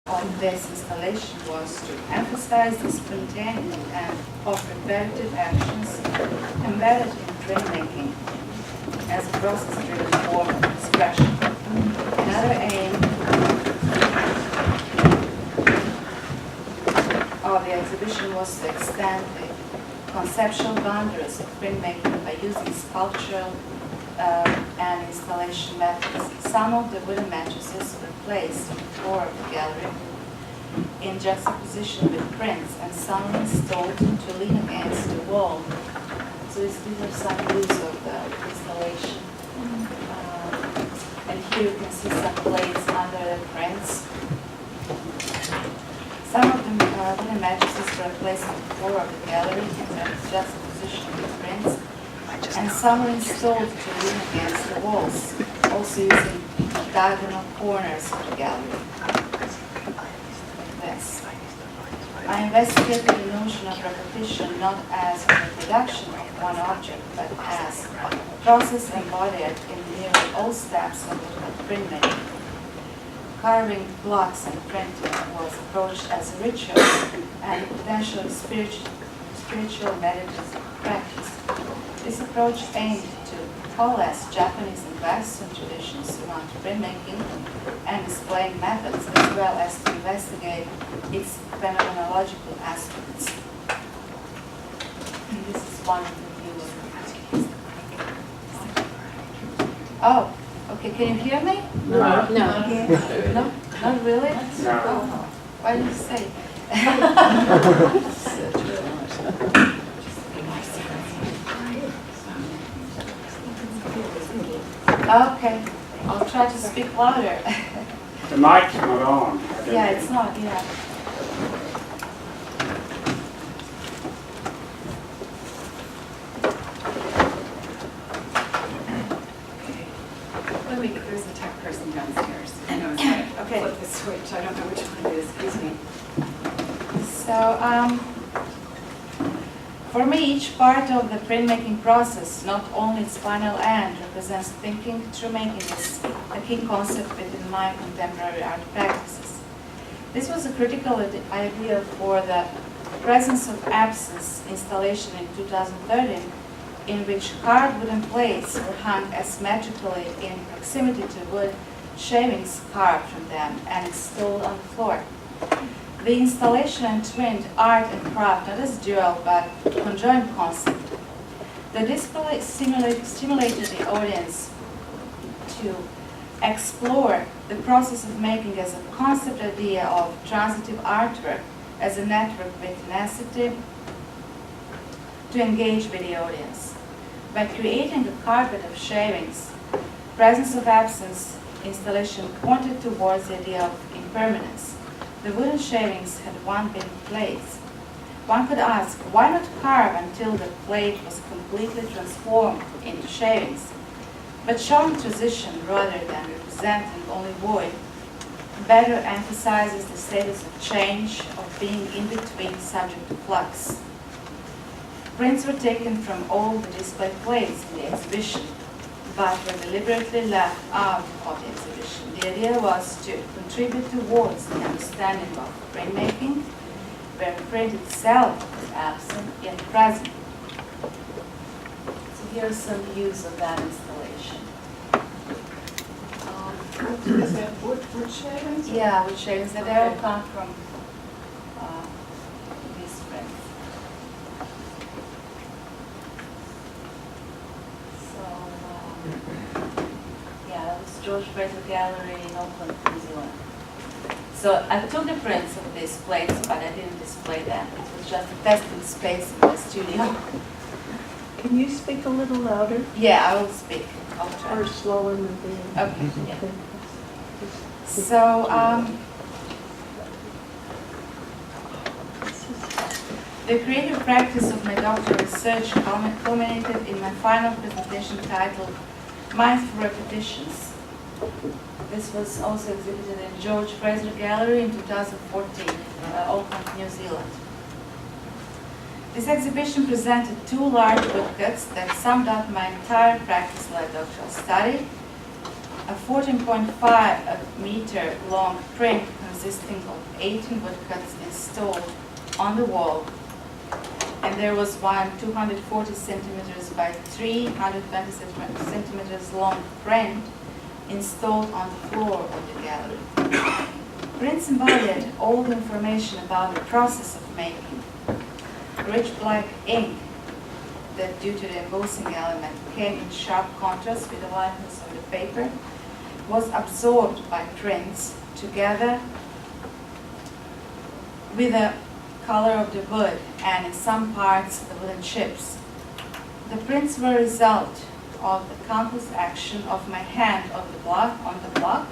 of this installation was to emphasize the spontaneity and of repetitive actions embedded in printmaking as a process-driven form of expression. Another aim of the exhibition was to extend the conceptual boundaries of printmaking by using sculptural and installation methods. Some of the wooden mattresses were placed on the floor of the gallery in juxtaposition with prints, and some were installed to lean against the wall. So these are some views of the installation. And here you can see some plates under the prints. Some of the wooden mattresses were placed on the floor of the gallery in juxtaposition with prints, and some were installed to lean against the walls, also using diagonal corners of the gallery. Like this. I investigated the notion of repetition not as a reproduction of one object, but as a process embodied in nearly all steps of printmaking. Carving blocks and printing was approached as a ritual and potentially spiritual meditative practice. This approach aimed to coalesce Japanese and Western traditions around printmaking and displaying methods, as well as to investigate its phenomenological aspects. And this is one of the views. Oh, okay, can you hear me? No. No, not really? No. Oh, why did you say? Okay, I'll try to speak louder. The mic's not on. Yeah, it's not, yeah. Wait, wait, there's a tech person downstairs. I know it's like, Okay. flip the switch. I don't know which one it is. Excuse me. So, for me, each part of the printmaking process, not only its final end, represents thinking through making is a key concept within my contemporary art practices. This was a critical idea for the presence of absence installation in 2013, in which carved wooden plates were hung asymmetrically in proximity to wood shavings carved from them and installed on the floor. The installation entwined art and craft not as dual but conjoined concept. The display stimulated the audience to explore the process of making as a concept idea of transitive artwork as a network with tenacity to engage with the audience. By creating a carpet of shavings, presence of absence installation pointed towards the idea of impermanence. The wooden shavings had once been plates. One could ask, why not carve until the plate was completely transformed into shavings? But showing transition rather than representing only void better emphasizes the status of change, of being in between, subject to flux. Prints were taken from all the display plates in the exhibition, but were deliberately left out of the exhibition. The idea was to contribute towards the understanding of printmaking, where print itself is absent yet present. So here are some views of that installation. Is that wood shavings? Yeah, wood shavings that all come from these prints. That was George Fraser Gallery in Auckland, New Zealand. So I took the prints of these plates, but I didn't display them. It was just a testing space in the studio. Can you speak a little louder Yeah, I will speak. I'll try. or slower maybe? Okay, yeah. So, the creative practice of my doctoral research culminated in my final presentation titled Mindful Repetitions. This was also exhibited in George Fraser Gallery in 2014, Auckland, New Zealand. This exhibition presented two large woodcuts that summed up my entire practice-led doctoral study, a 14.5 meter long print consisting of 18 woodcuts installed on the wall, and there was one 240 centimeters by 320 centimeters long print installed on the floor of the gallery. Prints embodied all the information about the process of making. Rich black ink that, due to the embossing element, came in sharp contrast with the lightness of the paper, was absorbed by prints together with the color of the wood and in some parts the wooden chips. The prints were a result of the countless action of my hand on the block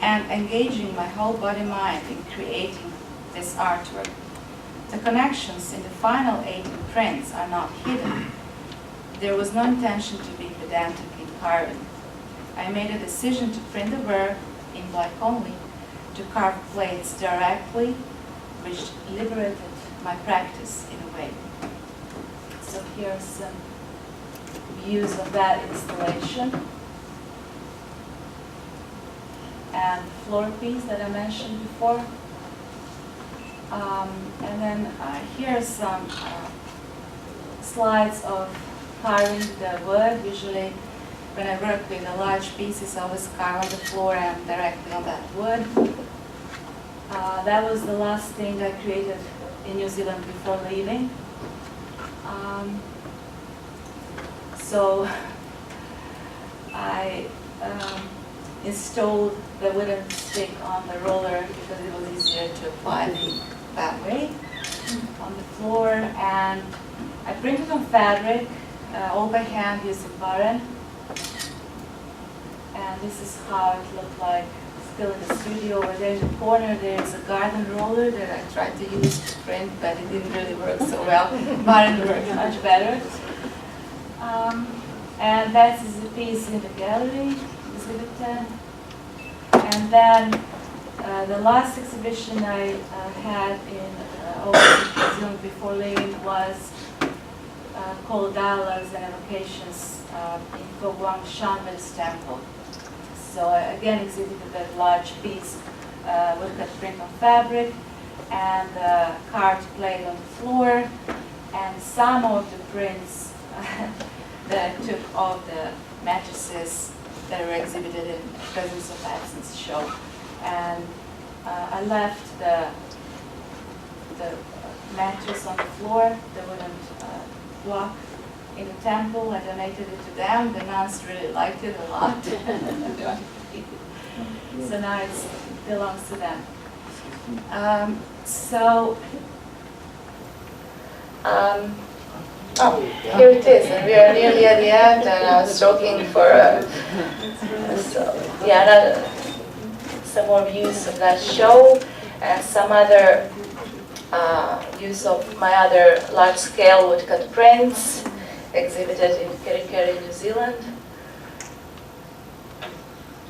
and engaging my whole body mind in creating this artwork. The connections in the final 18 prints are not hidden. There was no intention to be pedantic in carving. I made a decision to print the work in black only, to carve plates directly, which liberated my practice in a way. So here are some views of that installation. And the floor piece that I mentioned before. And then here are some slides of carving the wood. Usually when I work with the large pieces, I always carve on the floor and directly on that wood. That was the last thing I created in New Zealand before leaving. So I installed the wooden stick on the roller because it was easier to apply that way on the floor, and I printed on fabric, all by hand using IRENE, and this is how it looked like still in the studio. Over there in the corner there's a garden roller that I tried to use to print, but it didn't really work so well. IRENE worked much better. And that is a piece in the gallery, exhibit 10. And then the last exhibition I had in Auckland, New Zealand before leaving was called Dialogues and Evocations in Koguang Shanbei's temple. So I again exhibited that large piece woodcut print on fabric and carved plate on the floor, and some of the prints that I took off the mattresses that were exhibited in Presence of Absence show. And I left the mattress on the floor, the wooden block in the temple. I donated it to them. The nuns really liked it a lot. So now it belongs to them. Oh, here it is, and we are nearly at the end, and I was looking for some more views of that show, and some other views of my other large-scale woodcut prints exhibited in Kerikeri, New Zealand.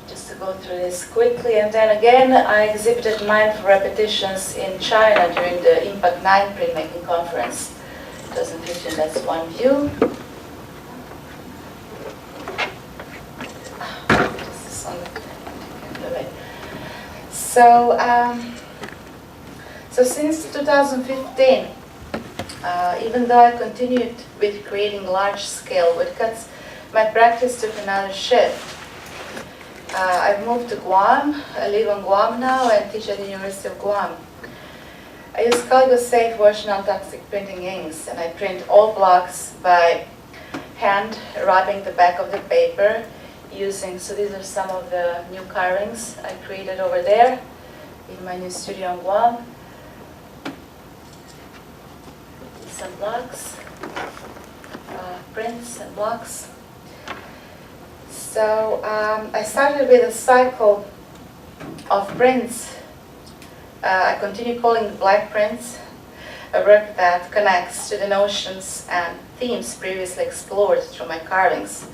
Just to go through this quickly, and then again I exhibited mindful repetitions in China during the Impact 9 Printmaking Conference. 2015, that's one view. So since 2015, even though I continued with creating large-scale woodcuts, my practice took another shift. I've moved to Guam. I live on Guam now and teach at the University of Guam. I use Caligo-safe wash non-toxic printing inks, and I print all blocks by hand, rubbing the back of the paper using, so these are some of the new carvings I created over there in my new studio in Guam. Some blocks, prints and blocks. So I started with a cycle of prints. I continue calling the black prints, a work that connects to the notions and themes previously explored through my carvings.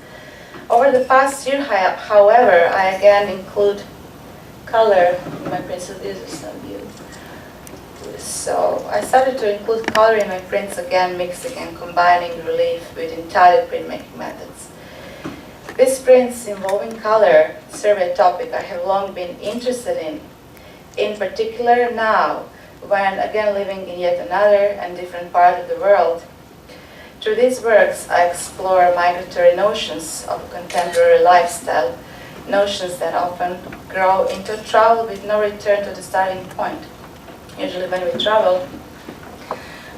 Over the past year, however, I again include color in my prints. So these are some views. So I started to include color in my prints again, mixing and combining relief with entirely printmaking methods. These prints involving color serve a topic I have long been interested in, in particular now, when again living in yet another and different part of the world. Through these works, I explore migratory notions of contemporary lifestyle, notions that often grow into travel with no return to the starting point. Usually when we travel,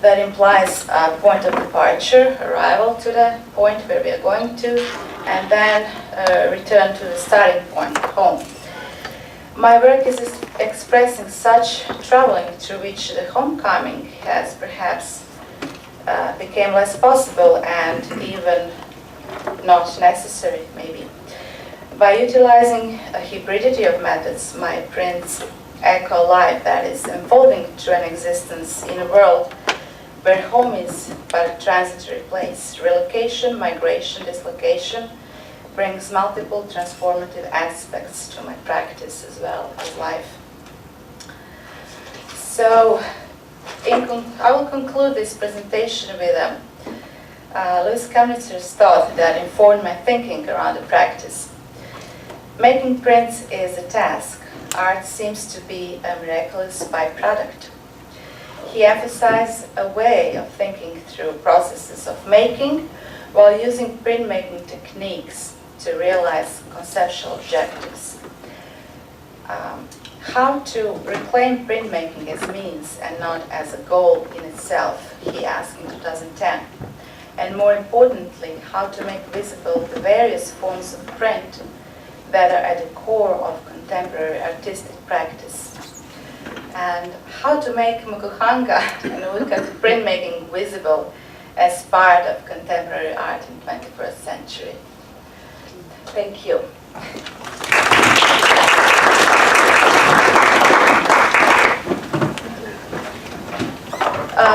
that implies a point of departure, arrival to the point where we are going to, and then return to the starting point, home. My work is expressing such traveling through which the homecoming has perhaps became less possible and even not necessary, maybe. By utilizing a hybridity of methods, my prints echo life that is unfolding through an existence in a world where home is but a transitory place. Relocation, migration, dislocation brings multiple transformative aspects to my practice as well as life. So, I will conclude this presentation with Louis Kamnitzer's thought that informed my thinking around the practice. Making prints is a task. Art seems to be a miraculous byproduct. He emphasized a way of thinking through processes of making while using printmaking techniques to realize conceptual objectives. How to reclaim printmaking as means and not as a goal in itself, he asked in 2010. And more importantly, how to make visible the various forms of print that are at the core of contemporary artistic practice. And how to make Mokuhanga and woodcut printmaking visible as part of contemporary art in 21st century. Thank you.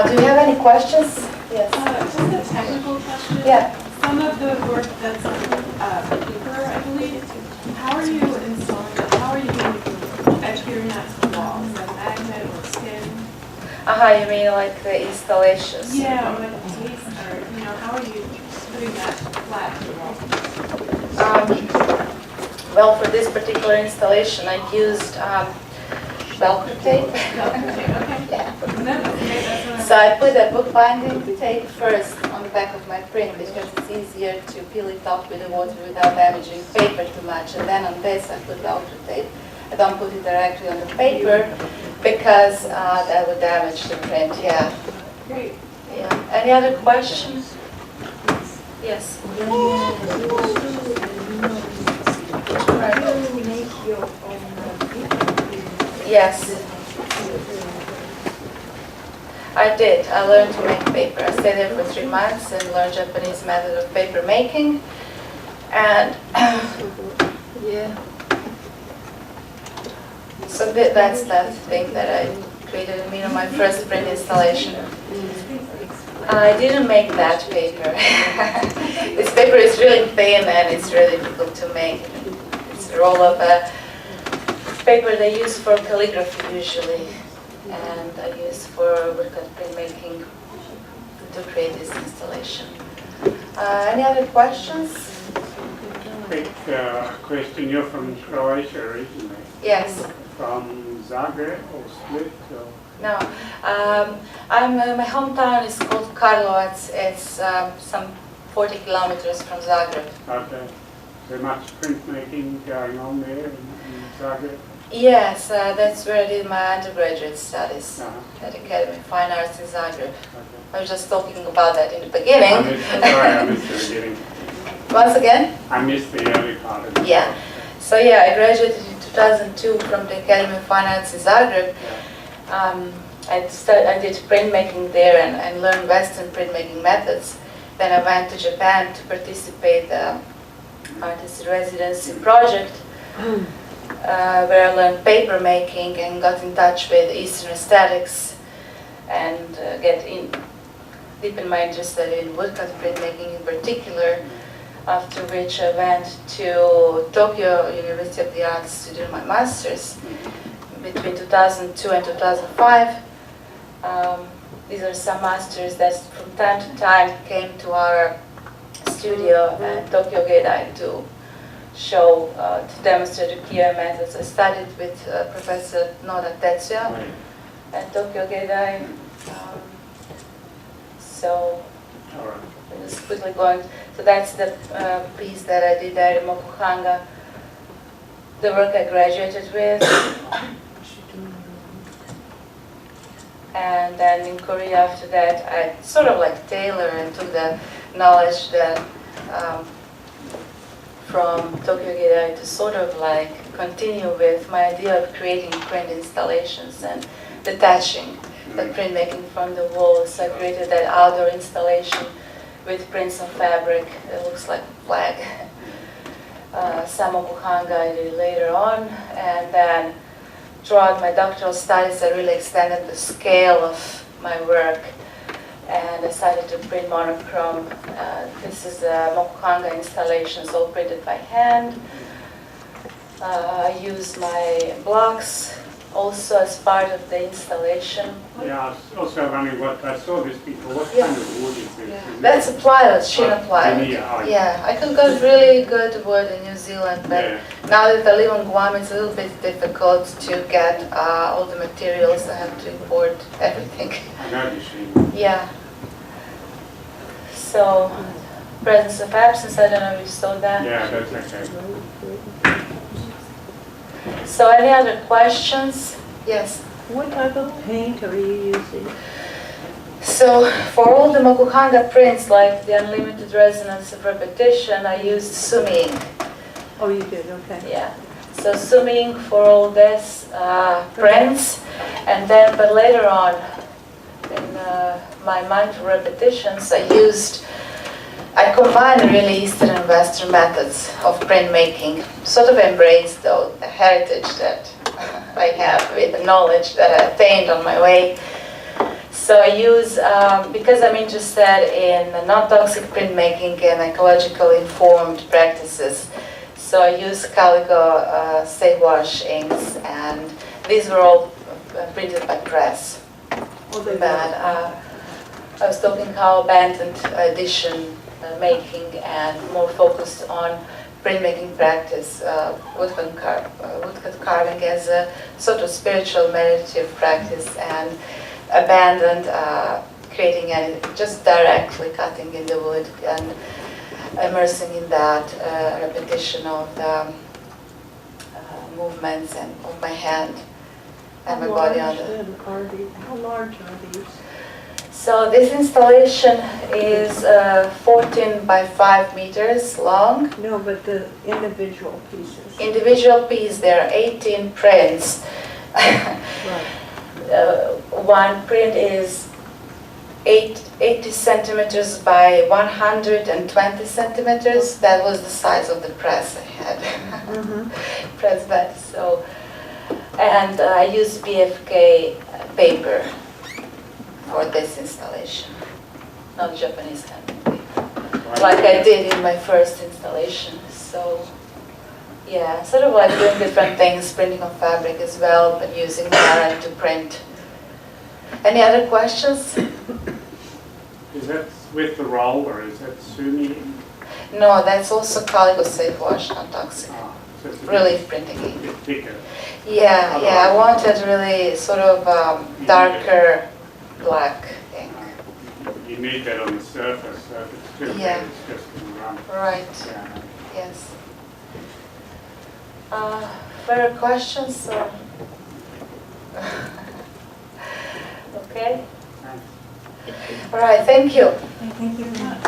Do you have any questions? Yes. Just a technical question. Yeah. Some of the work that's on paper, I believe. How are you installing it? How are you adhering that to the wall? Is that magnet or skin? You mean like the installations? Yeah, or like taste, or how are you putting that flat to the wall? Well, for this particular installation, I used Velcro tape. Velcro tape, okay. Yeah. No, okay, that's what So I put a bookbinding tape first on the back of my print because it's easier to peel it off with the water without damaging paper too much. And then on this I put Velcro tape. I don't put it directly on the paper because that would damage the print. Yeah. Great. Yeah. Any other questions? Yes. Yes. I did. I learned to make paper. I stayed there for 3 months and learned Japanese method of paper making. And yeah. So that's that thing that I created in my first print installation. I didn't make that paper. This paper is really thin and it's really difficult to make. It's a roll of paper they use for calligraphy usually, and I use for woodcut printmaking to create this installation. Any other questions? Quick question. You're from Croatia originally? Yes. From Zagreb or Split? Or? No. My hometown is called Karlovac. It's some 40 kilometers from Zagreb. Okay. Is there much printmaking going on there in Zagreb? Yes, that's where I did my undergraduate studies Uh-huh. at Academy of Fine Arts in Zagreb. Okay. I was just talking about that in the beginning. I missed the beginning. Once again? I missed the early part of it. Yeah. So yeah, I graduated in 2002 from the Academy of Fine Arts in Zagreb. I did printmaking there and learned Western printmaking methods. Then I went to Japan to participate in the artist residency project. Where I learned paper making and got in touch with Eastern aesthetics and deepen my interest in woodcut printmaking in particular, after which I went to Tokyo, University of the Arts to do my master's between 2002 and 2005. These are some masters that from time to time came to our studio at Tokyo Gaidai to show, to demonstrate the QA methods. I studied with Professor Nora Tetsuya at Tokyo Geidai. So I'm just quickly going. So that's the piece that I did there in Mokuhanga. The work I graduated with. And then in Korea after that, I sort of like tailored and took the knowledge that from Tokyo Geidai to sort of like continue with my idea of creating print installations and detaching the printmaking from the wall. So I created that outdoor installation with prints on fabric. It looks like a flag. Some Mokuhanga I did later on, and then throughout my doctoral studies I really extended the scale of my work and decided to print monochrome. This is a Mokuhanga installations all printed by hand. I use my blocks also as part of the installation. Yeah, I was also wondering what, I saw this before, what kind of wood is this? Yeah. That's a plywood, China plywood. Yeah, I could get really good wood in New Zealand, but now that I live on Guam, it's a little bit difficult to get all the materials. I have to import everything. I know you see. Yeah. So, presence of absence, I don't know if you saw that. Yeah, that's okay. So any other questions? Yes. What type of paint are you using? So for all the Mokuhanga prints, like the unlimited resonance of repetition, I used sumi ink. Oh, you did, okay. Yeah. So sumi ink for all this prints, and then, but later on, in my mindful repetitions, I combined really Eastern and Western methods of printmaking, sort of embraced the heritage that I have with the knowledge that I attained on my way. So I use, because I'm interested in non-toxic printmaking and ecologically informed practices, so I use Calico safe wash inks, and these were all printed by press. But I was talking how abandoned edition making and more focused on printmaking practice, woodcut carving as a sort of spiritual meditative practice, and abandoned creating and just directly cutting in the wood and immersing in that repetition of the movements and of my hand and my body on the. How large are these? So this installation is 14 by 5 meters long. No, but the individual pieces. Individual piece, there are 18 prints. Right. One print is 80 centimeters by 120 centimeters. That was the size of the press I had. Press bed. So, and I used BFK paper for this installation, not Japanese handmade paper, like I did in my first installation. So, yeah, sort of like doing different things, printing on fabric as well, but using IRENE to print. Any other questions? Is that with the roll or is that sumi? No, that's also Calico safe wash, not toxic. So it's a Relief printing ink. bit thicker. Yeah, yeah, I wanted really sort of darker black ink. You need that on the surface, so if it's too Yeah. big, it's just going to run. Right, Yeah. yes. Further questions? Or? Okay. Thanks. All right, thank you. Thank you very much.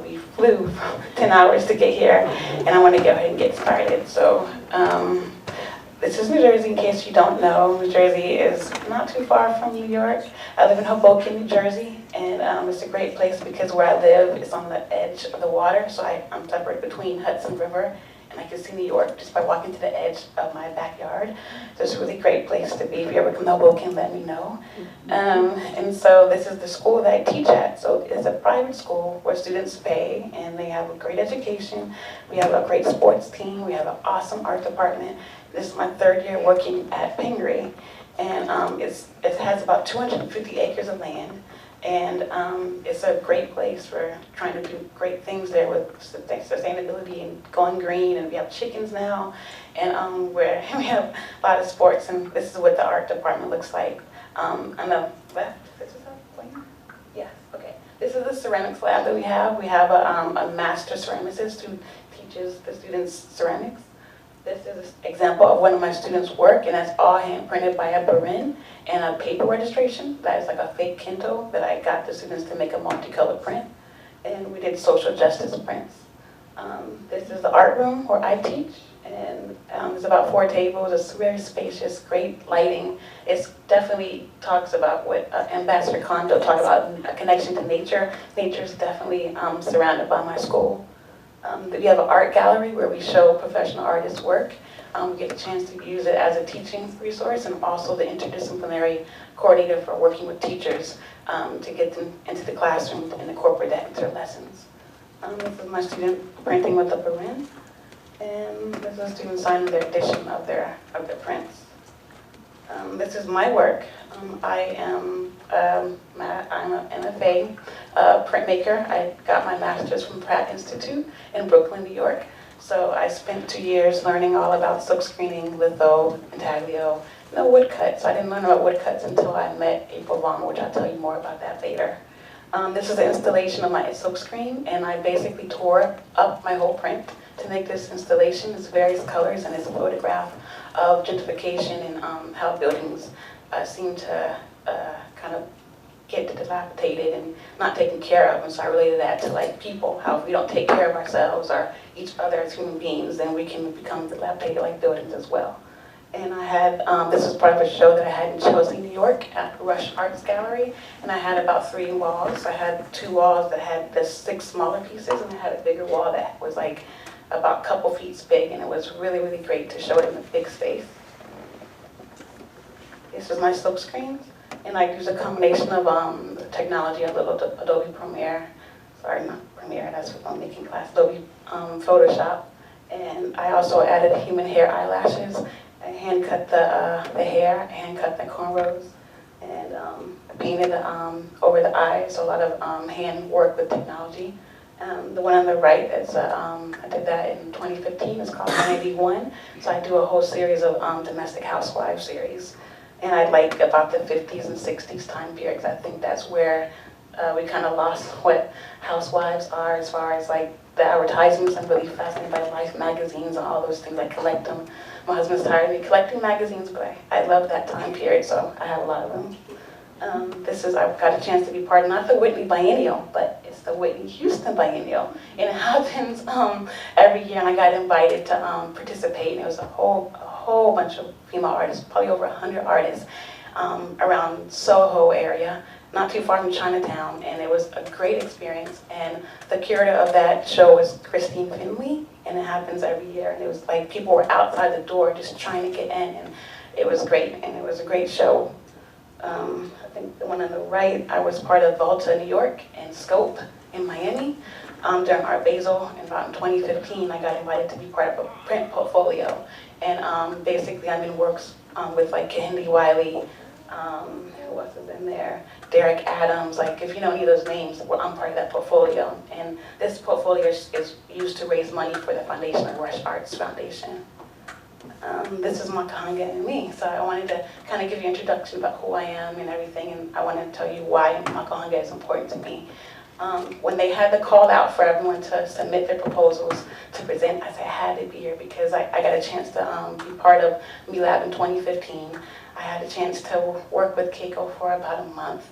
We flew 10 hours to get here, and I want to go ahead and get started. So this is New Jersey, in case you don't know. New Jersey is not too far from New York. I live in Hoboken, New Jersey, and it's a great place because where I live is on the edge of the water, so I'm separate between Hudson River, and I can see New York just by walking to the edge of my backyard. So it's a really great place to be. If you ever come to Hoboken, let me know. And so this is the school that I teach at, so it's a private private school where students pay and they have a great education. We have a great sports team. We have an awesome art department. This is my 3rd year working at Pingree, and it has about 250 acres of land. And it's a great place for trying to do great things there with sustainability and going green. And we have chickens now, and we have a lot of sports. And this is what the art department looks like. On the left, this is a plane? Yeah, okay. This is the ceramics lab that we have. We have a master ceramicist who teaches the students ceramics. This is an example of one of my students' work, and that's all hand printed by a IRENE and a paper registration. That is like a fake Kindle that I got the students to make a multicolored print. And we did social justice prints. This is the art room where I teach, and there's about 4 tables. It's very spacious, great lighting. It definitely talks about what Ambassador Kondo talked about, a connection to nature. Nature is definitely surrounded by my school. We have an art gallery where we show professional artists' work. We get a chance to use it as a teaching resource, and also the interdisciplinary coordinator for working with teachers to get them into the classroom and incorporate that into their lessons. This is my student printing with the IRENE, and this is a student signing their edition of their prints. This is my work. I'm an MFA printmaker. I got my master's from Pratt Institute in Brooklyn, New York. So I spent 2 years learning all about silk screening, litho, intaglio, no woodcuts. I didn't learn about woodcuts until I met April Vaughn, which I'll tell you more about that later. This is the installation of my silk screen, and I basically tore up my whole print to make this installation. It's various colors, and it's a photograph of gentrification and how buildings seem to kind of get dilapidated and not taken care of. And so I related that to like people, how if we don't take care of ourselves or each other as human beings, then we can become dilapidated like buildings as well. And I had, this was part of a show that I had in Chelsea, New York at Rush Arts Gallery, and I had about 3 walls. I had 2 walls that had the 6 smaller pieces, and I had a bigger wall that was like about a couple feet big, and it was really, really great to show it in a big space. This is my silk screens, and I use a combination of technology, a little Adobe Premiere, sorry, not Premiere, that's for filmmaking class, Adobe Photoshop, and I also added human hair eyelashes. I hand cut the hair, hand cut the cornrows, and painted over the eyes, so a lot of hand work with technology. The one on the right is, I did that in 2015, it's called 181. So I do a whole series of domestic housewife series. And I like about the 50s and 60s time periods. I think that's where we kind of lost what housewives are as far as like the advertisements. I'm really fascinated by Life magazines and all those things. I collect them. My husband's tired of me collecting magazines, but I love that time period, so I have a lot of them. I've got a chance to be part of not the Whitney Biennial, but it's the Whitney Houston Biennial. And it happens every year, and I got invited to participate, and it was a whole bunch of female artists, probably over 100 artists around Soho area, not too far from Chinatown, and it was a great experience. And the curator of that show was Christine Finley, and it happens every year. And it was like people were outside the door just trying to get in, and it was great, and it was a great show. I think the one on the right, I was part of Volta, New York, and Scope in Miami. During Art Basel, in 2015, I got invited to be part of a print portfolio. And basically, I'm in works with like Kehinde Wiley, who else is in there? Derek Adams, like if you know any of those names, well, I'm part of that portfolio. And this portfolio is used to raise money for the foundation of Rush Arts Foundation. This is Mokuhanga and me, so I wanted to kind of give you an introduction about who I am and everything, and I want to tell you why Mokuhanga is important to me. When they had the call out for everyone to submit their proposals to present, I said I had to be here because I got a chance to be part of MeLab in 2015. I had a chance to work with Keiko for about a month,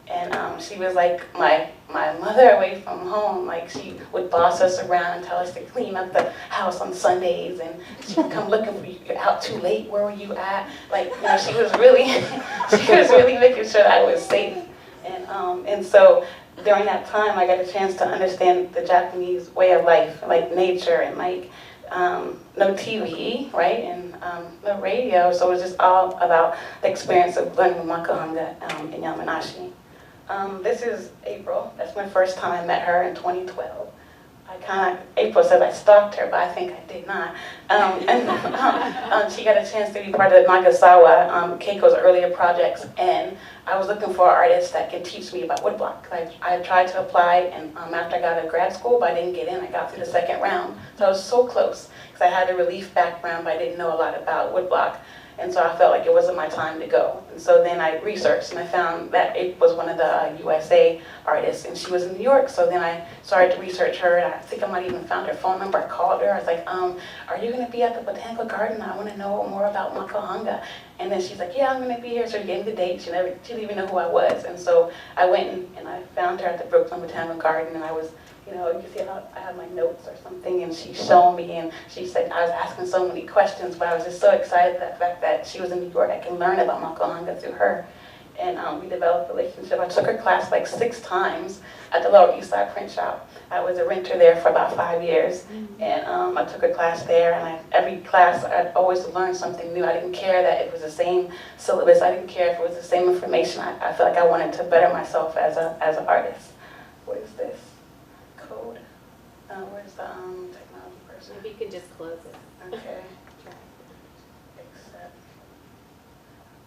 and she was like my mother away from home. Like she would boss us around and tell us to clean up the house on Sundays, and she would come looking for you. You're out too late. Where were you at? Like you know, she was really making sure that I was safe, and so. During that time, I got a chance to understand the Japanese way of life, like nature and like no TV, right, and no radio. So it was just all about the experience of learning Mokuhanga in Yamanashi. This is April. That's my first time I met her in 2012. April said I stalked her, but I think I did not. She got a chance to be part of Nagasawa, Keiko's earlier projects, and I was looking for artists that could teach me about woodblock. I tried to apply, and after I got to grad school, but I didn't get in. I got through the second round, so I was so close, because I had a relief background, but I didn't know a lot about woodblock. And so I felt like it wasn't my time to go. And so then I researched and I found that it was one of the USA artists and she was in New York. So then I started to research her and I think I might even found her phone number. I called her. I was like, are you gonna be at the Botanical Garden? I wanna know more about Mokuhanga. And then she's like, yeah, I'm gonna be here. So she gave me the date. She didn't even know who I was. And so I went and I found her at the Brooklyn Botanical Garden and I was, you know, you can see I have my notes or something, and she showed me, and she said I was asking so many questions, but I was just so excited at the fact that she was in New York. I can learn about Mokuhanga through her, and we developed a relationship. I took her class like 6 times at the Lower East Side print shop. I was a renter there for about 5 years, and I took her class there, and every class I'd always learn something new. I didn't care that it was the same syllabus. I didn't care if it was the same information. I felt like I wanted to better myself as an artist. What is this? Code. Where's the technology person? Maybe you can just close it. Okay. Accept.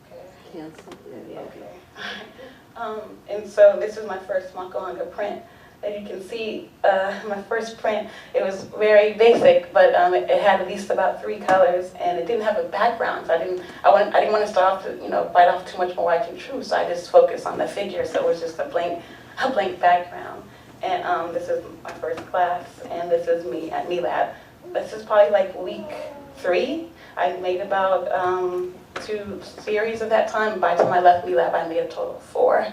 Okay. Cancel. Yeah. Okay. And so this is my first Mokuhanga print. As you can see, my first print, it was very basic, but it had at least about 3 colors, and it didn't have a background. So I didn't want to start off to, bite off too much more white and true. So I just focused on the figure. So it was just a blank background. And this is my first class, and this is me at MeLab. This is probably like week 3. I made about 2 series of that time. By the time I left MeLab, I made a total of 4,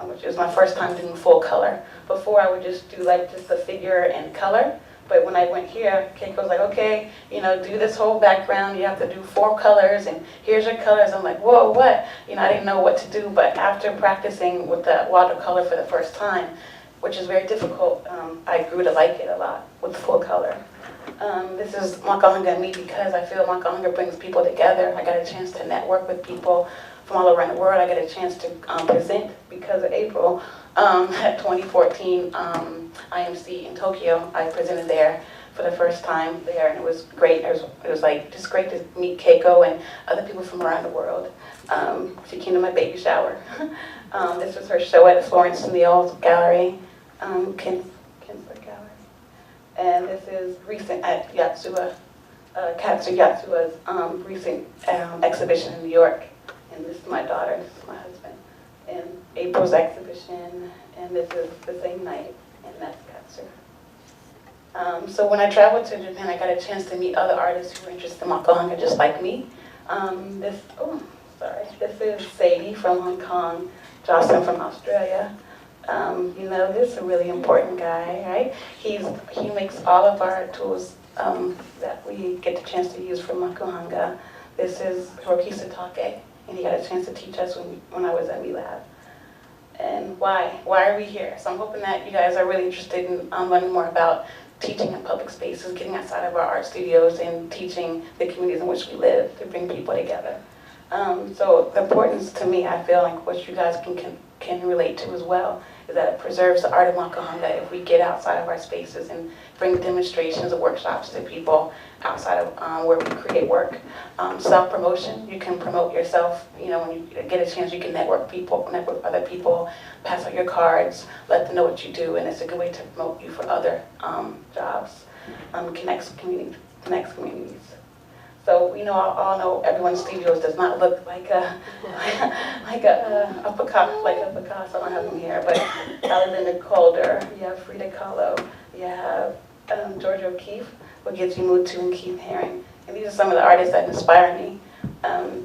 which is my first time doing full color. Before, I would just do like just the figure and color. But when I went here, Keiko was like, okay, do this whole background. You have to do 4 colors, and here's your colors. I'm like, whoa, what? I didn't know what to do. But after practicing with the watercolor for the first time, which is very difficult, I grew to like it a lot with full color. This is Mokuhanga and me because I feel Mokuhanga brings people together. I got a chance to network with people from all around the world. I got a chance to present because of April at 2014 IMC in Tokyo. I presented there for the first time there, and it was great. It was like just great to meet Keiko and other people from around the world. She came to my baby shower. This was her show at the Florence Neal's Gallery. Kinsler Gallery. And this is recent at Yatsuwa, Katsu Yatsuwa's recent exhibition in New York. And this is my daughter, this is my husband. And April's exhibition, and this is the same night, and that's Katsu. So when I traveled to Japan, I got a chance to meet other artists who were interested in Mokuhanga just like me. This is Sadie from Hong Kong, Jocelyn from Australia. This is a really important guy, right? He makes all of our tools that we get the chance to use for Mokuhanga. This is Hiroki Satake, and he got a chance to teach us when I was at MeLab. And why are we here? So I'm hoping that you guys are really interested in learning more about teaching in public spaces, getting outside of our art studios, and teaching the communities in which we live to bring people together. So the importance to me, I feel like what you guys can relate to as well, is that it preserves the art of Mokuhanga if we get outside of our spaces and bring demonstrations or workshops to people outside of where we create work. Self-promotion, you can promote yourself. When you get a chance, you can network with other people, pass out your cards, let them know what you do, and it's a good way to promote you for other jobs. Connects communities. So we all know everyone's studios does not look like a Picasso. I don't have them here, but Alexander Calder, you have Frida Kahlo, you have Georgia O'Keeffe, what gives you mood to, and Keith Haring. And these are some of the artists that inspire me.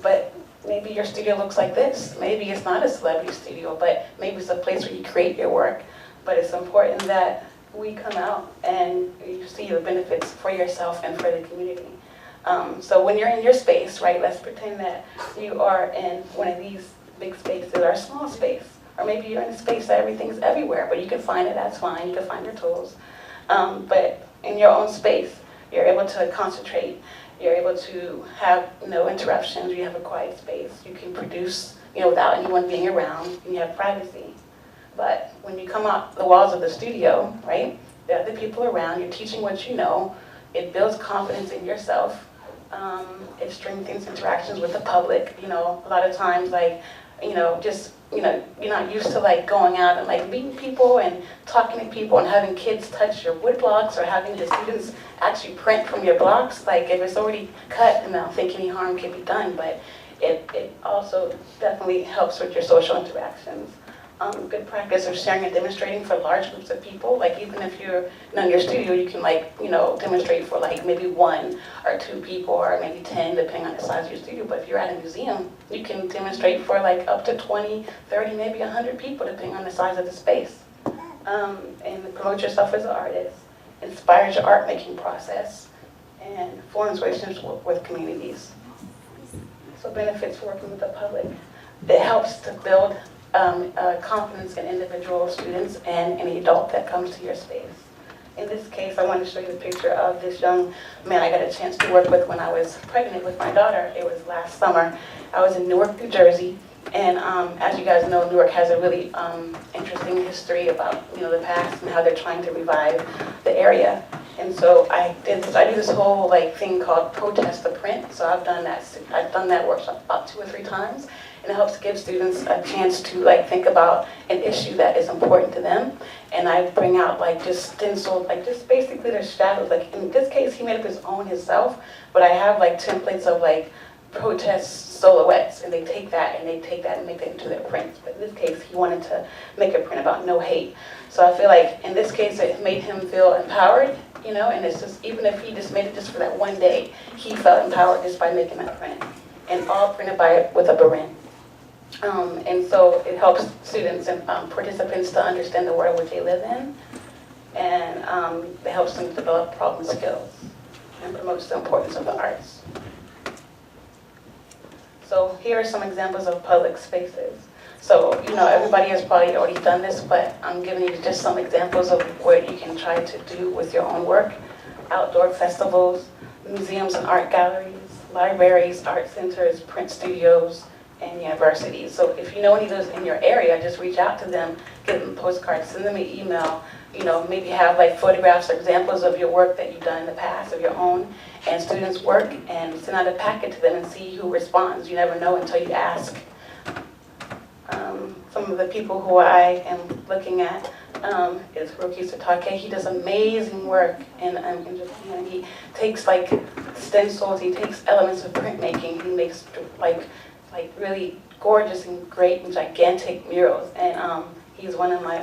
But maybe your studio looks like this. Maybe it's not a celebrity studio, but maybe it's a place where you create your work. But it's important that we come out and you see the benefits for yourself and for the community. So when you're in your space, right, let's pretend that you are in one of these big spaces or a small space. Or maybe you're in a space that everything's everywhere, but you can find it, that's fine, you can find your tools. But in your own space, you're able to concentrate, you're able to have no interruptions, you have a quiet space, you can produce without anyone being around, and you have privacy. But when you come out the walls of the studio, right, there are other people around, you're teaching what you know, it builds confidence in yourself, it strengthens interactions with the public. You know, a lot of times, like, you know, just, you know, you're not used to like going out and like meeting people and talking to people and having kids touch your wood blocks or having the students actually print from your blocks. Like, if it's already cut, and I don't think any harm can be done, but it also definitely helps with your social interactions. Good practice of sharing and demonstrating for large groups of people. Like, even if you're in your studio, you can, like, you know, demonstrate for like maybe 1 or 2 people, or maybe 10, depending on the size of your studio. But if you're at a museum, you can demonstrate for like up to 20, 30, maybe 100 people, depending on the size of the space. And promote yourself as an artist, inspires your art making process, and forms relationships with communities. So benefits working with the public. It helps to build confidence in individual students and any adult that comes to your space. In this case, I want to show you a picture of this young man I got a chance to work with when I was pregnant with my daughter. It was last summer. I was in Newark, New Jersey, and as you guys know, Newark has a really interesting history about, you know, the past and how they're trying to revive the area. And so I do this whole like thing called Protest the Print. So I've done that workshop about 2 or 3 times. And it helps give students a chance to like think about an issue that is important to them. And I bring out like just stenciled, like just basically their shadows. Like in this case, he made up his own himself, but I have like templates of like protest silhouettes, and they take that and make that into their prints. But in this case, he wanted to make a print about no hate. So I feel like in this case, it made him feel empowered, you know, and it's just, even if he just made it just for that one day, he felt empowered just by making that print. And all printed with a IRENE. And so it helps students and participants to understand the world which they live in, and it helps them develop problem skills and promotes the importance of the arts. So here are some examples of public spaces. So, you know, everybody has probably already done this, but I'm giving you just some examples of what you can try to do with your own work. Outdoor festivals, museums and art galleries, libraries, art centers, print studios, and universities. So if you know any of those in your area, just reach out to them, give them postcards, send them an email, you know, maybe have like photographs or examples of your work that you've done in the past, of your own and students' work, and send out a packet to them and see who responds. You never know until you ask. Some of the people who I am looking at is Hiroki Satake. He does amazing work in Japan. He takes like stencils, he takes elements of printmaking, he makes like really gorgeous and great and gigantic murals. And he's one of my,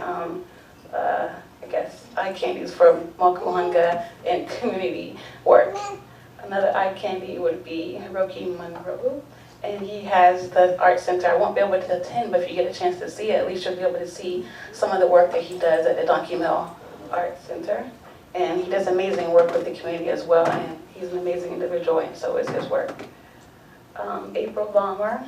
I guess, eye candies for Mokuhanga and community work. Another eye candy would be Hiroki Monroe. And he has the art center. I won't be able to attend, but if you get a chance to see it, at least you'll be able to see some of the work that he does at the Donkey Mill Art Center. And he does amazing work with the community as well, and he's an amazing individual, and so is his work. April Balmer,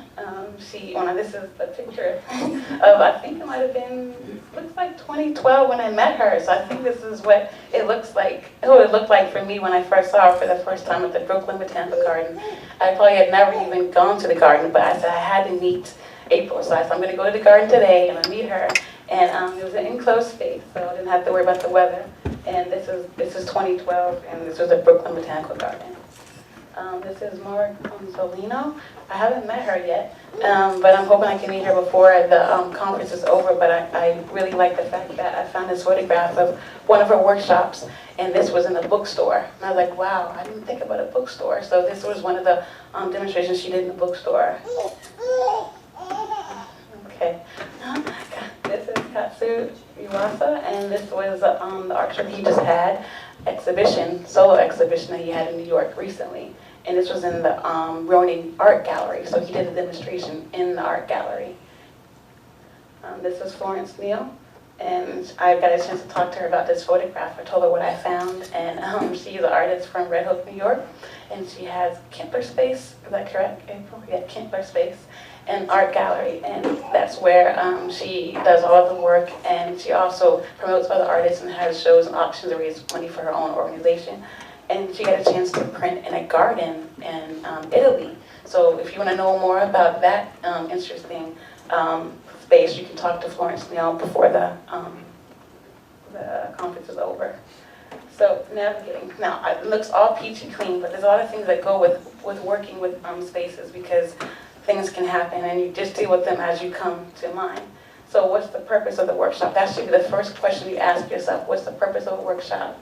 this is a picture of, I think it might have been, looks like 2012 when I met her. So I think this is what it looks like, what it looked like for me when I first saw her for the first time at the Brooklyn Botanical Garden. I probably had never even gone to the garden, but I said I had to meet April. So I said, I'm going to go to the garden today and I'll meet her. And it was an enclosed space, so I didn't have to worry about the weather. And this is 2012, and this was the Brooklyn Botanical Garden. This is Mara Consolino. I haven't met her yet, but I'm hoping I can meet her before the conference is over. But I really like the fact that I found this photograph of one of her workshops, and this was in a bookstore. And I was like, wow, I didn't think about a bookstore. So this was one of the demonstrations she did in the bookstore. Okay. This is Katsu Iwasa, and this was the art show he just had, solo exhibition that he had in New York recently. And this was in the Ronin Art Gallery, so he did a demonstration in the art gallery. This is Florence Neal, and I got a chance to talk to her about this photograph. I told her what I found, and she's an artist from Red Hook, New York, and she has Kempler Space, is that correct, April? Yeah, Kempler Space, and art gallery, and that's where she does all the work, and she also promotes other artists and has shows and auctions to raise money for her own organization. And she got a chance to print in a garden in Italy. So if you want to know more about that interesting space. You can talk to Florence now before the conference is over. So navigating. Now, it looks all peachy clean, but there's a lot of things that go with working with spaces, because things can happen and you just deal with them as you come to mind. So what's the purpose of the workshop? That should be the first question you ask yourself. What's the purpose of a workshop?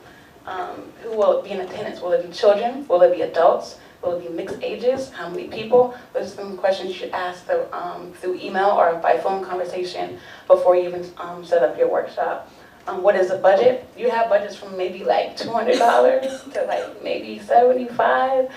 Who will be in attendance? Will it be children? Will it be adults? Will it be mixed ages? How many people? Those are some questions you should ask through email or by phone conversation before you even set up your workshop. What is the budget? You have budgets from maybe like $200 to like maybe $75,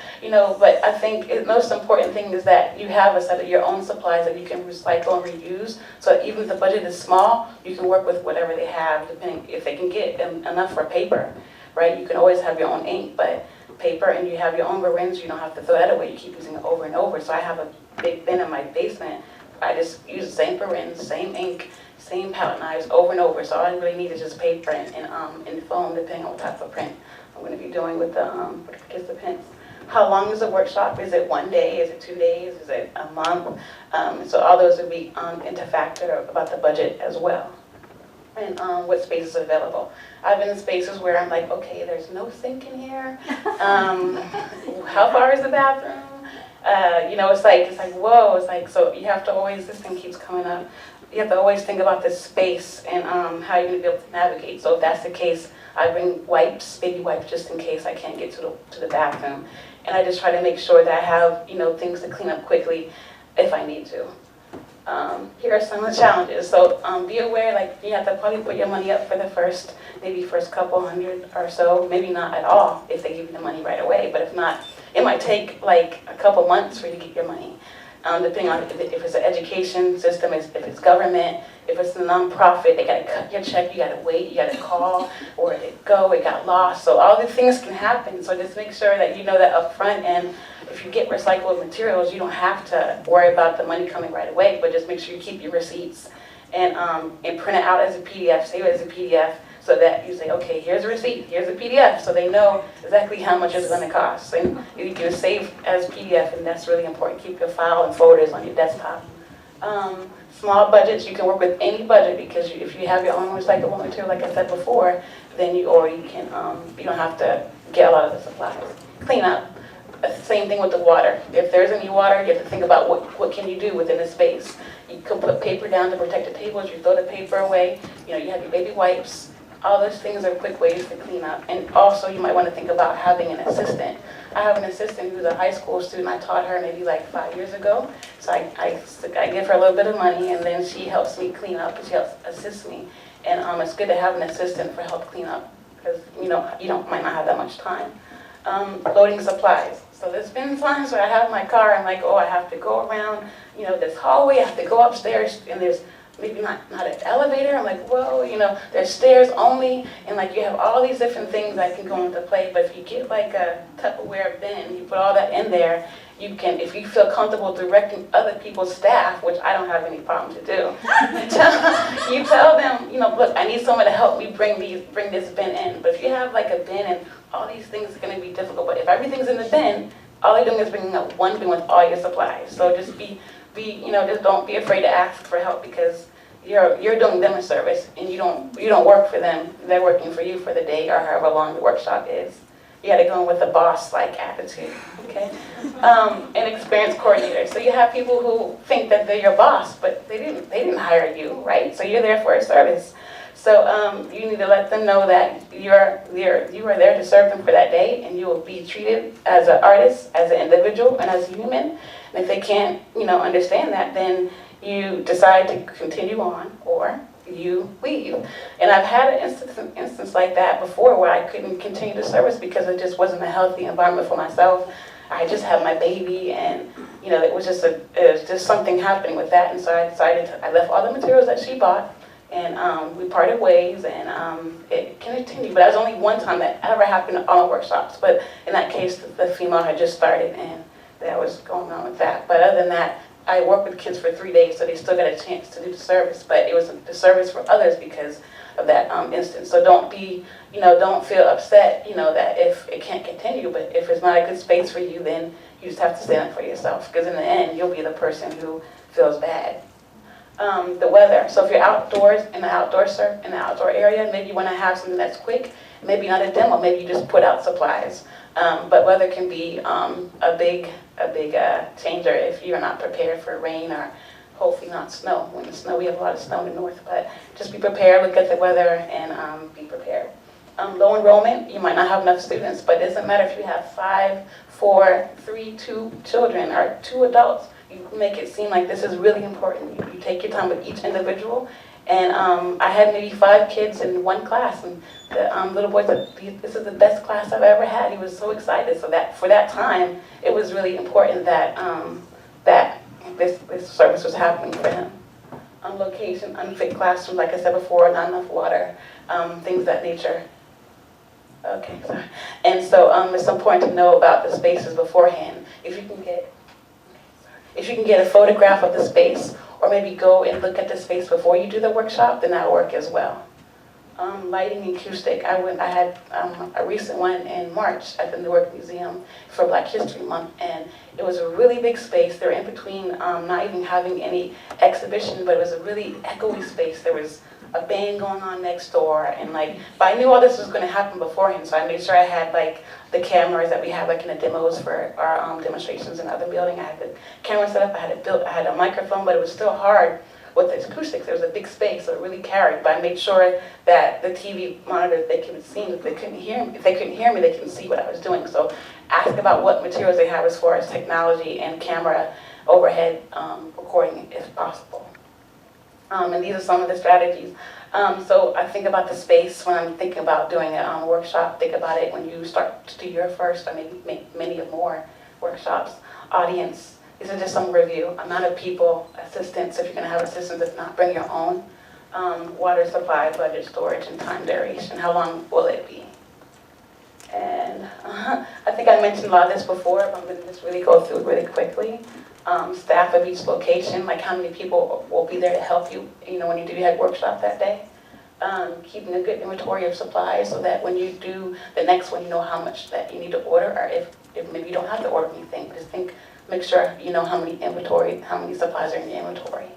but I think the most important thing is that you have a set of your own supplies that you can recycle and reuse, so that even if the budget is small, you can work with whatever they have, depending if they can get enough for paper, right? You can always have your own ink, but paper, and you have your own rinse, you don't have to throw that away, you keep using it over and over. So I have a big bin in my basement. I just use the same rinse, same ink, same palette knives over and over. So all I really need is just paper and foam, depending on what type of print I'm going to be doing with the participants. How long is the workshop? Is it 1 day? Is it 2 days? Is it a month? So all those would be into factor about the budget as well. And what spaces are available. I've been in spaces where I'm like, okay, there's no sink in here. How far is the bathroom? It's like, whoa, it's like, so you have to always, this thing keeps coming up. You have to always think about the space and how you're going to be able to navigate. So if that's the case, I bring wipes, baby wipes, just in case I can't get to the bathroom. And I just try to make sure that I have, things to clean up quickly if I need to. Here are some of the challenges. So be aware, like, you have to probably put your money up for the first couple hundred or so, maybe not at all if they give you the money right away, but if not, it might take like a couple months for you to get your money. Depending on if it's an education system, if it's government, if it's a nonprofit, they gotta cut your check, you gotta wait, you gotta call, or it got lost. So all these things can happen. So just make sure that you know that up front, and if you get recycled materials, you don't have to worry about the money coming right away, but just make sure you keep your receipts and print it out as a PDF, save it as a PDF, so that you say, okay, here's a receipt, here's a PDF, so they know exactly how much it's going to cost. And you can save as PDF, and that's really important. Keep your file and folders on your desktop. Small budgets, you can work with any budget, because if you have your own recyclable material, like I said before, then you already can, you don't have to get a lot of the supplies. Clean up. Same thing with the water. If there's any water, you have to think about what can you do within the space. You can put paper down to protect the tables, you throw the paper away, you have your baby wipes. All those things are quick ways to clean up. And also, you might want to think about having an assistant. I have an assistant who's a high school student. I taught her maybe like 5 years ago. So I give her a little bit of money, and then she helps me clean up, and she helps assist me. And it's good to have an assistant for help clean up, because you might not have that much time. Loading supplies. So there's been times where I have my car, I'm like, oh, I have to go around, this hallway, I have to go upstairs, and there's maybe not an elevator. I'm like, whoa, there's stairs only, and like you have all these different things that can go into play. But if you get like a Tupperware bin, you put all that in there, you can, if you feel comfortable directing other people's staff, which I don't have any problem to do, you tell them, look, I need someone to help me bring this bin in. But if you have like a bin and all these things are going to be difficult. But if everything's in the bin, all they're doing is bringing up one bin with all your supplies. So just just don't be afraid to ask for help, because you're doing them a service, and you don't work for them. They're working for you for the day or however long the workshop is. You got to go in with a boss-like attitude, okay? An experienced coordinator. So you have people who think that they're your boss, but they didn't hire you, right? So you're there for a service. So you need to let them know that you are there to serve them for that day, and you will be treated as an artist, as an individual, and as a human. And if they can't, understand that, then you decide to continue on, or you leave. And I've had an instance like that before, where I couldn't continue the service because it just wasn't a healthy environment for myself. I just had my baby, and it was just something happening with that. And so I decided I left all the materials that she bought, and we parted ways, and it continued. But that was only one time that ever happened at all workshops. But in that case, the female had just started, and that was going on with that. But other than that, I worked with kids for 3 days, so they still got a chance to do the service. But it was the service for others because of that instance. So don't feel upset, that if it can't continue. But if it's not a good space for you, then you just have to stand up for yourself. Because in the end, you'll be the person who feels bad. the weather. So if you're outdoors in the outdoor area, maybe you want to have something that's quick. Maybe not a demo. Maybe you just put out supplies. But weather can be a big changer if you're not prepared for rain or hopefully not snow. When it's snow, we have a lot of snow in the north, but just be prepared, look at the weather, and be prepared. Low enrollment, you might not have enough students, but it doesn't matter if you have 5, 4, 3, 2 children or 2 adults. You make it seem like this is really important. You take your time with each individual. And I had maybe 5 kids in one class, and the little boy said, "This is the best class I've ever had." He was so excited. So that for that time, it was really important that that this service was happening for him. Location, unfit classrooms, like I said before, not enough water, things of that nature. Okay, sorry. And so it's important to know about the spaces beforehand. If you can get a photograph of the space, or maybe go and look at the space before you do the workshop, then that'll work as well. Lighting and acoustic. I had a recent one in March at the Newark Museum for Black History Month, and it was a really big space. They were in between not even having any exhibition, but it was a really echoey space. There was a band going on next door, and but I knew all this was going to happen beforehand, so I made sure I had the cameras that we have in the demos for our demonstrations in the other building. I had the camera set up, I had a microphone, but it was still hard with the acoustics. There was a big space, so it really carried, but I made sure that the TV monitors, they could see, if they couldn't hear me, they couldn't see what I was doing. So ask about what materials they have as far as technology and camera overhead recording if possible. And these are some of the strategies. So I think about the space when I'm thinking about doing a workshop. Think about it when you start to do your first or maybe many or more workshops. Audience, these are just some review. Amount of people, assistants, if you're going to have assistants, if not, bring your own. Water supply, budget, storage, and time duration. How long will it be? And I think I mentioned a lot of this before, but I'm going to just really go through it really quickly. Staff of each location, how many people will be there to help you, when you do your workshop that day. Keeping a good inventory of supplies so that when you do the next one, you know how much that you need to order, or if maybe you don't have to order anything, make sure you know how many supplies are in your inventory.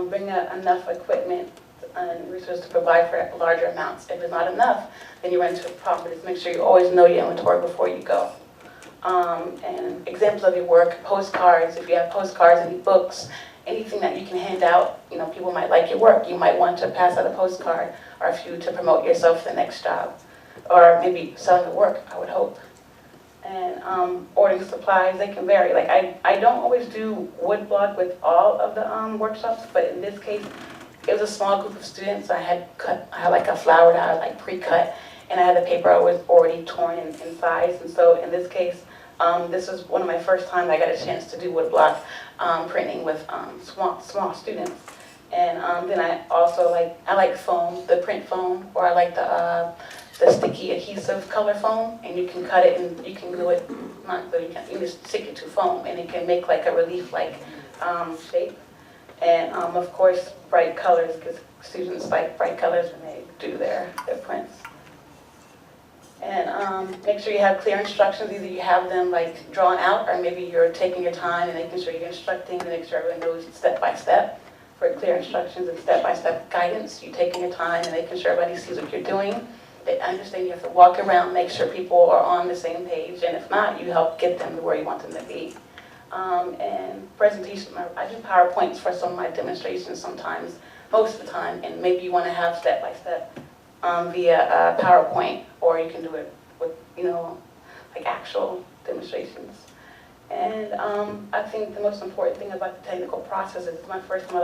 Bring enough equipment and resources to provide for larger amounts. If it's not enough, then you run into a problem. Just make sure you always know your inventory before you go. And examples of your work, postcards, if you have postcards, any books, anything that you can hand out, people might like your work. You might want to pass out a postcard or a few to promote yourself for the next job. Or maybe selling the work, I would hope. And ordering supplies, they can vary. I don't always do woodblock with all of the workshops, but in this case, it was a small group of students. I had a flower that I pre-cut, and I had the paper already torn in size. And so in this case, this was one of my first times I got a chance to do woodblock printing with small students. And then I also like foam, the print foam, or I like the sticky adhesive color foam, and you can cut it and you can glue it, you just stick it to foam, and it can make a relief shape. And of course, bright colors, because students like bright colors when they do their prints. And make sure you have clear instructions. Either you have them drawn out, or maybe you're taking your time and making sure you're instructing to make sure everyone knows step by step. For clear instructions and step-by-step guidance, you're taking your time and making sure everybody sees what you're doing. They understand you have to walk around, make sure people are on the same page, and if not, you help get them to where you want them to be. And presentation, I do PowerPoints for some of my demonstrations sometimes, most of the time, and maybe you want to have step-by-step via PowerPoint, or you can do it with, actual demonstrations. And I think the most important thing about the technical process is my first time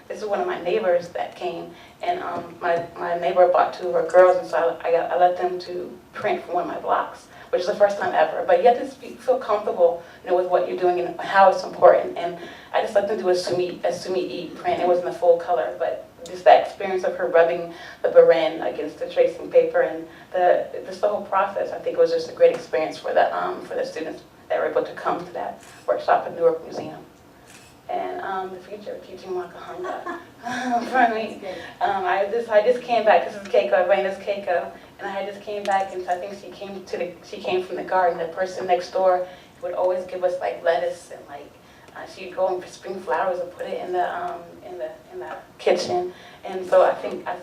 this is one of my neighbors that came, and my neighbor brought 2 of her girls, and so I let them to print from one of my blocks, which is the first time ever. But you have to feel comfortable, with what you're doing and how it's important. And I just let them do a sumi-e print. It wasn't a full color, but just that experience of her rubbing the IRENE against the tracing paper and the whole process, I think it was just a great experience for the students that were able to come to that workshop at Newark Museum. And the future of teaching Mokuhanga. For me, I just came back. This is Keiko, Irena's Keiko, and I just came back, and so I think she came from the garden. The person next door would always give us lettuce and she'd go and spring flowers and put it in the kitchen. And so I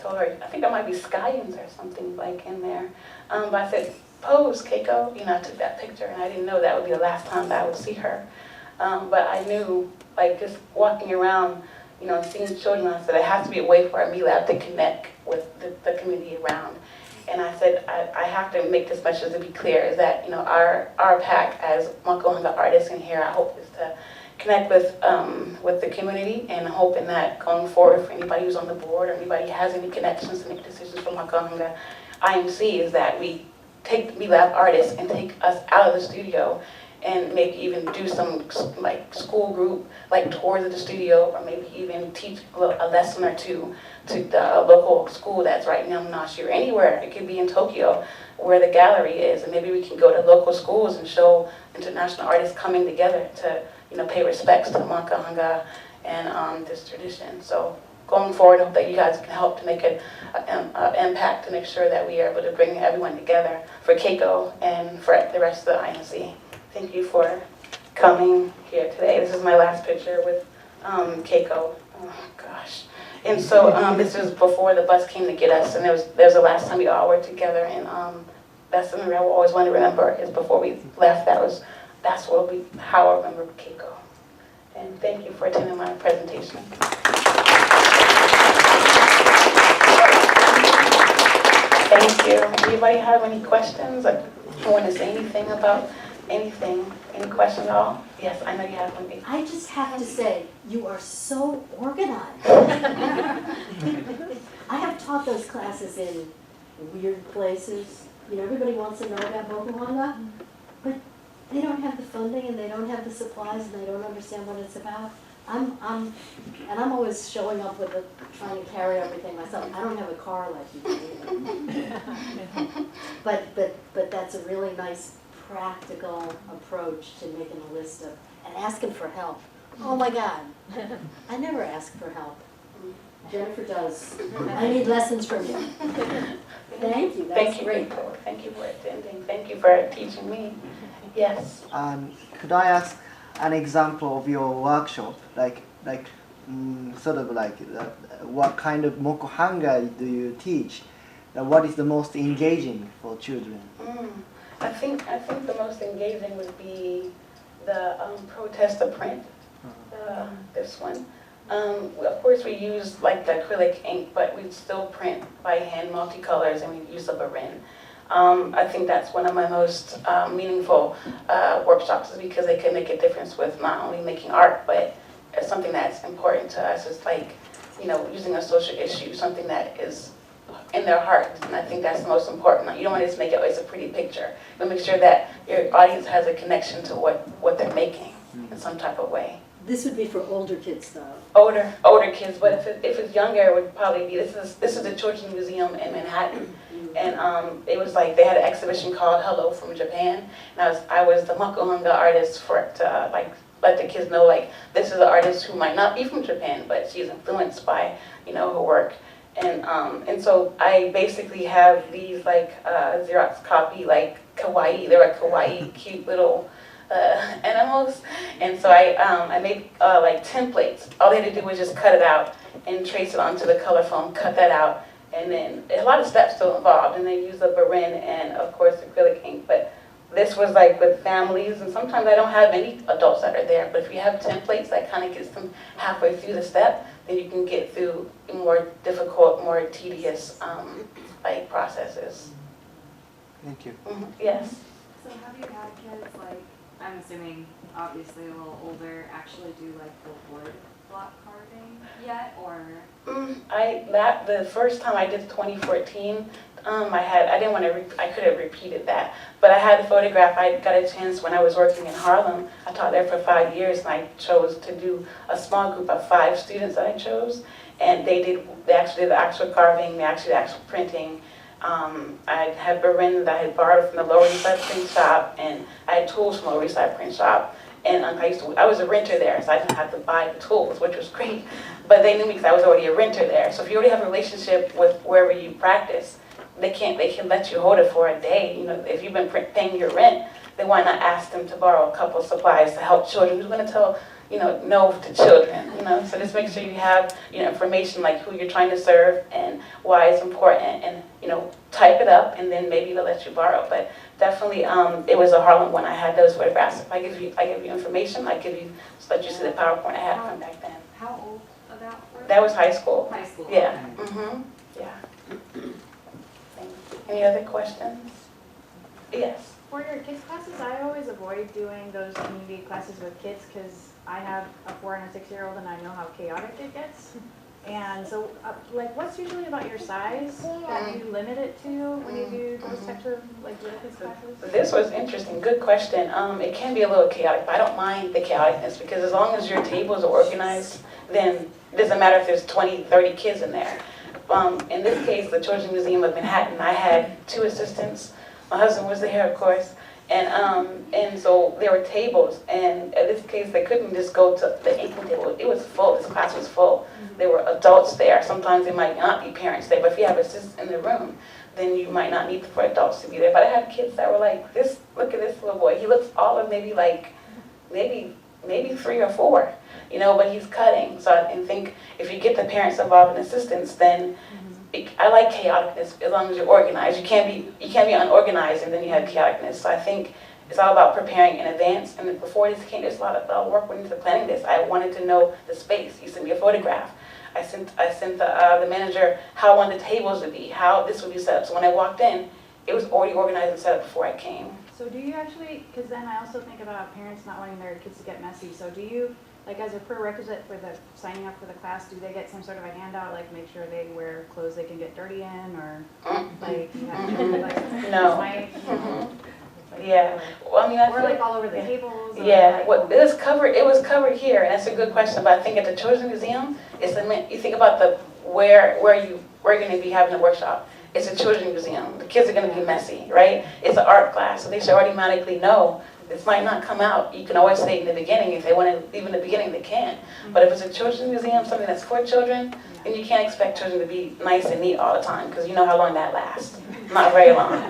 told her, I think there might be science or something like in there. But I said, pose, Keiko. You know, I took that picture, and I didn't know that would be the last time that I would see her. But I knew, like, just walking around, you know, seeing children, I said, there has to be a way for our lab to connect with the community around. And I said, I have to make this message to be clear, is that, you know, our pack as Mokuhanga artists in here, I hope is to connect with the community, and hoping that going forward for anybody who's on the board or anybody has any connections to make decisions for Mokuhanga IMC, is that we take the lab artists and take us out of the studio and maybe even do some like school group like tours of the studio, or maybe even teach a lesson or two to the local school that's right now in Nashi, or anywhere. It could be in Tokyo where the gallery is, and maybe we can go to local schools and show international artists coming together to, you know, pay respects to Mokuhanga and this tradition. So going forward, I hope that you guys can help to make an impact to make sure that we are able to bring everyone together for Keiko and for the rest of the IMC. Thank you for coming here today. This is my last picture with Keiko. Oh gosh. And so this was before the bus came to get us, and there was the last time we all worked together, and that's something I always want to remember, is before we left, that's how I remember Keiko. And thank you for attending my presentation. Thank you. Anybody have any questions? Like, you want to say anything about anything? Any questions at all? Yes, I know you have one. I just have to say, you are so organized. I have taught those classes in weird places. You know, everybody wants to know about Mokuhanga, but they don't have the funding and they don't have the supplies and they don't understand what it's about. I'm always showing up with trying to carry everything myself. I don't have a car like you do. But that's a really nice practical approach to making a list of, and asking for help. Oh my God, I never ask for help. Jennifer does. I need lessons from you. Thank you, that's great. Thank you for attending. Thank you for teaching me. Yes. Could I ask an example of your workshop? What kind of Mokuhanga do you teach? What is the most engaging for children? I think the most engaging would be the protester print. This one. Of course, we use like the acrylic ink, but we still print by hand multicolors, and we use a IRENE. I think that's one of my most meaningful workshops, because they can make a difference with not only making art, but it's something that's important to us. It's like, you know, using a social issue, something that is in their heart, and I think that's the most important. You don't want to just make it always a pretty picture, but make sure that your audience has a connection to what they're making in some type of way. This would be for older kids, though. Older kids, but if it's younger, it would probably be, this is the Children's Museum in Manhattan, and it was like they had an exhibition called Hello from Japan, and I was the Mokuhanga artist to like let the kids know, like, this is an artist who might not be from Japan, but she's influenced by, you know, her work. And so I basically have these like Xerox copy, like kawaii. They're like kawaii, cute little animals. And so I made like templates. All they had to do was just cut it out and trace it onto the color foam, cut that out, and then a lot of steps still involved. And they use the IRENE and of course acrylic ink. But this was like with families, and sometimes I don't have any adults that are there. But if you have templates, that kind of gets them halfway through the step, then you can get through more difficult, more tedious like processes. Thank you. Yes. So have you had kids, like, I'm assuming obviously a little older, actually do like the wood block carving yet, or? The first time I did 2014, I could have repeated that, but I had a photograph. I got a chance when I was working in Harlem. I taught there for 5 years, and I chose to do a small group of 5 students that I chose, and they actually did the actual carving, the actual printing. I had IRENE that I had borrowed from the Lower East Side print shop, and I had tools from the Lower East Side print shop. And I was a renter there, so I didn't have to buy the tools, which was great. But they knew me because I was already a renter there. So if you already have a relationship with wherever you practice, they can let you hold it for a day. You know, if you've been paying your rent, then why not ask them to borrow a couple of supplies to help children? Who's going to tell know to children, So just make sure you have, information like who you're trying to serve and why it's important, and, type it up, and then maybe they'll let you borrow. But definitely, it was a Harlem when I had those photographs. If I give you information, I give you, so that you see the PowerPoint I had from back then. How old about were That was high school. High school. Yeah. Okay. Yeah. Any other questions? Yes. For your kids classes, I always avoid doing those community classes with kids because I have a 4 and a 6-year-old and I know how chaotic it gets. And so, what's usually about your size that you limit it to when you do those types of little kids classes? This was interesting. Good question. It can be a little chaotic, but I don't mind the chaoticness because as long as your tables are organized, then it doesn't matter if there's 20, 30 kids in there. In this case, the Children's Museum of Manhattan, I had 2 assistants. My husband was there, of course, and so there were tables, and in this case, they couldn't just go to the inking table. It was full. This class was full. There were adults there. Sometimes there might not be parents there, but if you have assistants in the room, then you might not need for adults to be there. But I had kids that were like, this. Look at this little boy. He looks all of maybe 3 or 4, but he's cutting. So I think if you get the parents involved in assistance, then I like chaoticness as long as you're organized. You can't be unorganized and then you have chaoticness. So I think it's all about preparing in advance. And before this came, there's a lot of work went into planning this. I wanted to know the space. He sent me a photograph. I sent the manager how I wanted the tables to be, how this would be set up. So when I walked in, it was already organized and set up before I came. So do you actually, because then I also think about parents not wanting their kids to get messy. So do you, as a prerequisite for the signing up for the class, do they get some sort of a handout, make sure they wear clothes they can get dirty in, or you have to, No. Yeah. Well, I mean, I feel all over the tables. Yeah. Well, it was covered here, and that's a good question. But I think at the Children's Museum, you think about where you're going to be having a workshop. It's a children's museum. The kids are going to be messy, right? It's an art class, so they should automatically know this might not come out. You can always say in the beginning, if they want to leave in the beginning, they can. But if it's a children's museum, something that's for children, then you can't expect children to be nice and neat all the time, because you know how long that lasts. Not very long.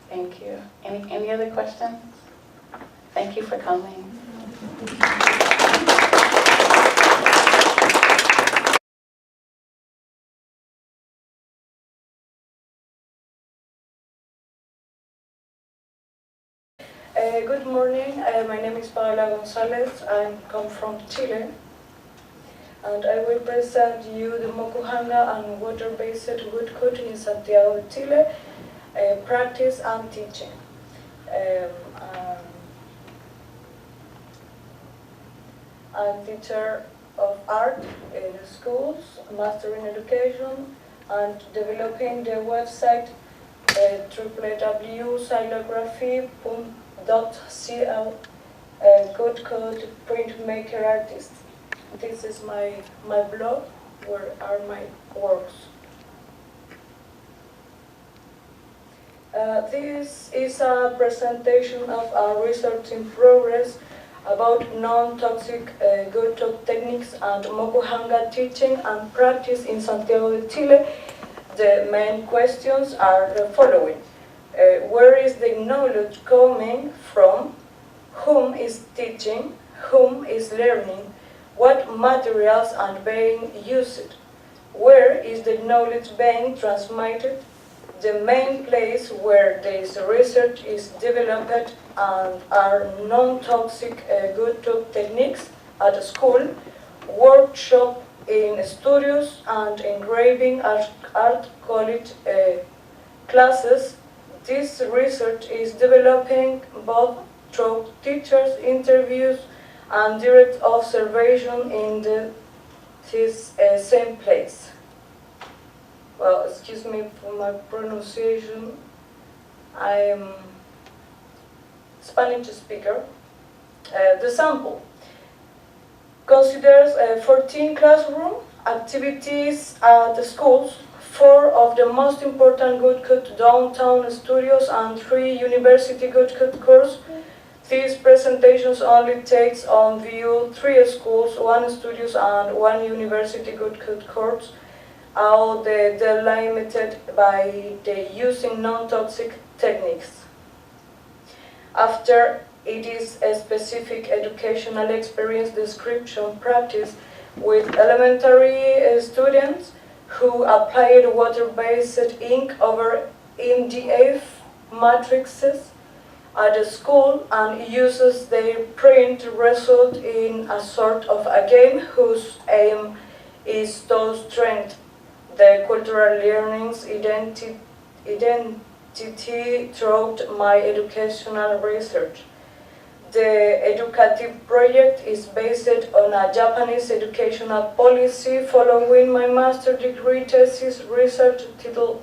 Thank you. Any other questions? Thank you for coming. Good morning, my name is Paola Gonzalez. I come from Chile, and I will present you the Mokuhanga and water-based woodcut in Santiago de Chile, practice and teaching. I'm teacher of art in schools, master in education, and developing the website www.xylography.cl, good code printmaker artist. This is my blog, where are my works. This is a presentation of our research in progress about non-toxic good talk techniques and Mokuhanga teaching and practice in Santiago de Chile. The main questions are the following. Where is the knowledge coming from? Whom is teaching? Whom is learning? What materials are being used? Where is the knowledge being transmitted? The main place where this research is developed and are non-toxic good talk techniques at school, workshop in studios, and engraving art college classes. This research is developing both through teachers' interviews and direct observation in this same place. Well, excuse me for my pronunciation. I am Spanish speaker. The sample considers 14 classroom activities at the schools, 4 of the most important good cut downtown studios, and 3 university good cut courses. These presentations only takes on view 3 schools, 1 studios, and 1 university good cut course. All they're limited by the using non-toxic techniques. After it is a specific educational experience description practice with elementary students who applied water-based ink over MDF matrices at a school and uses their print result in a sort of a game whose aim is to strengthen the cultural learning's identity throughout my educational research. The educative project is based on a Japanese educational policy following my master's degree thesis research titled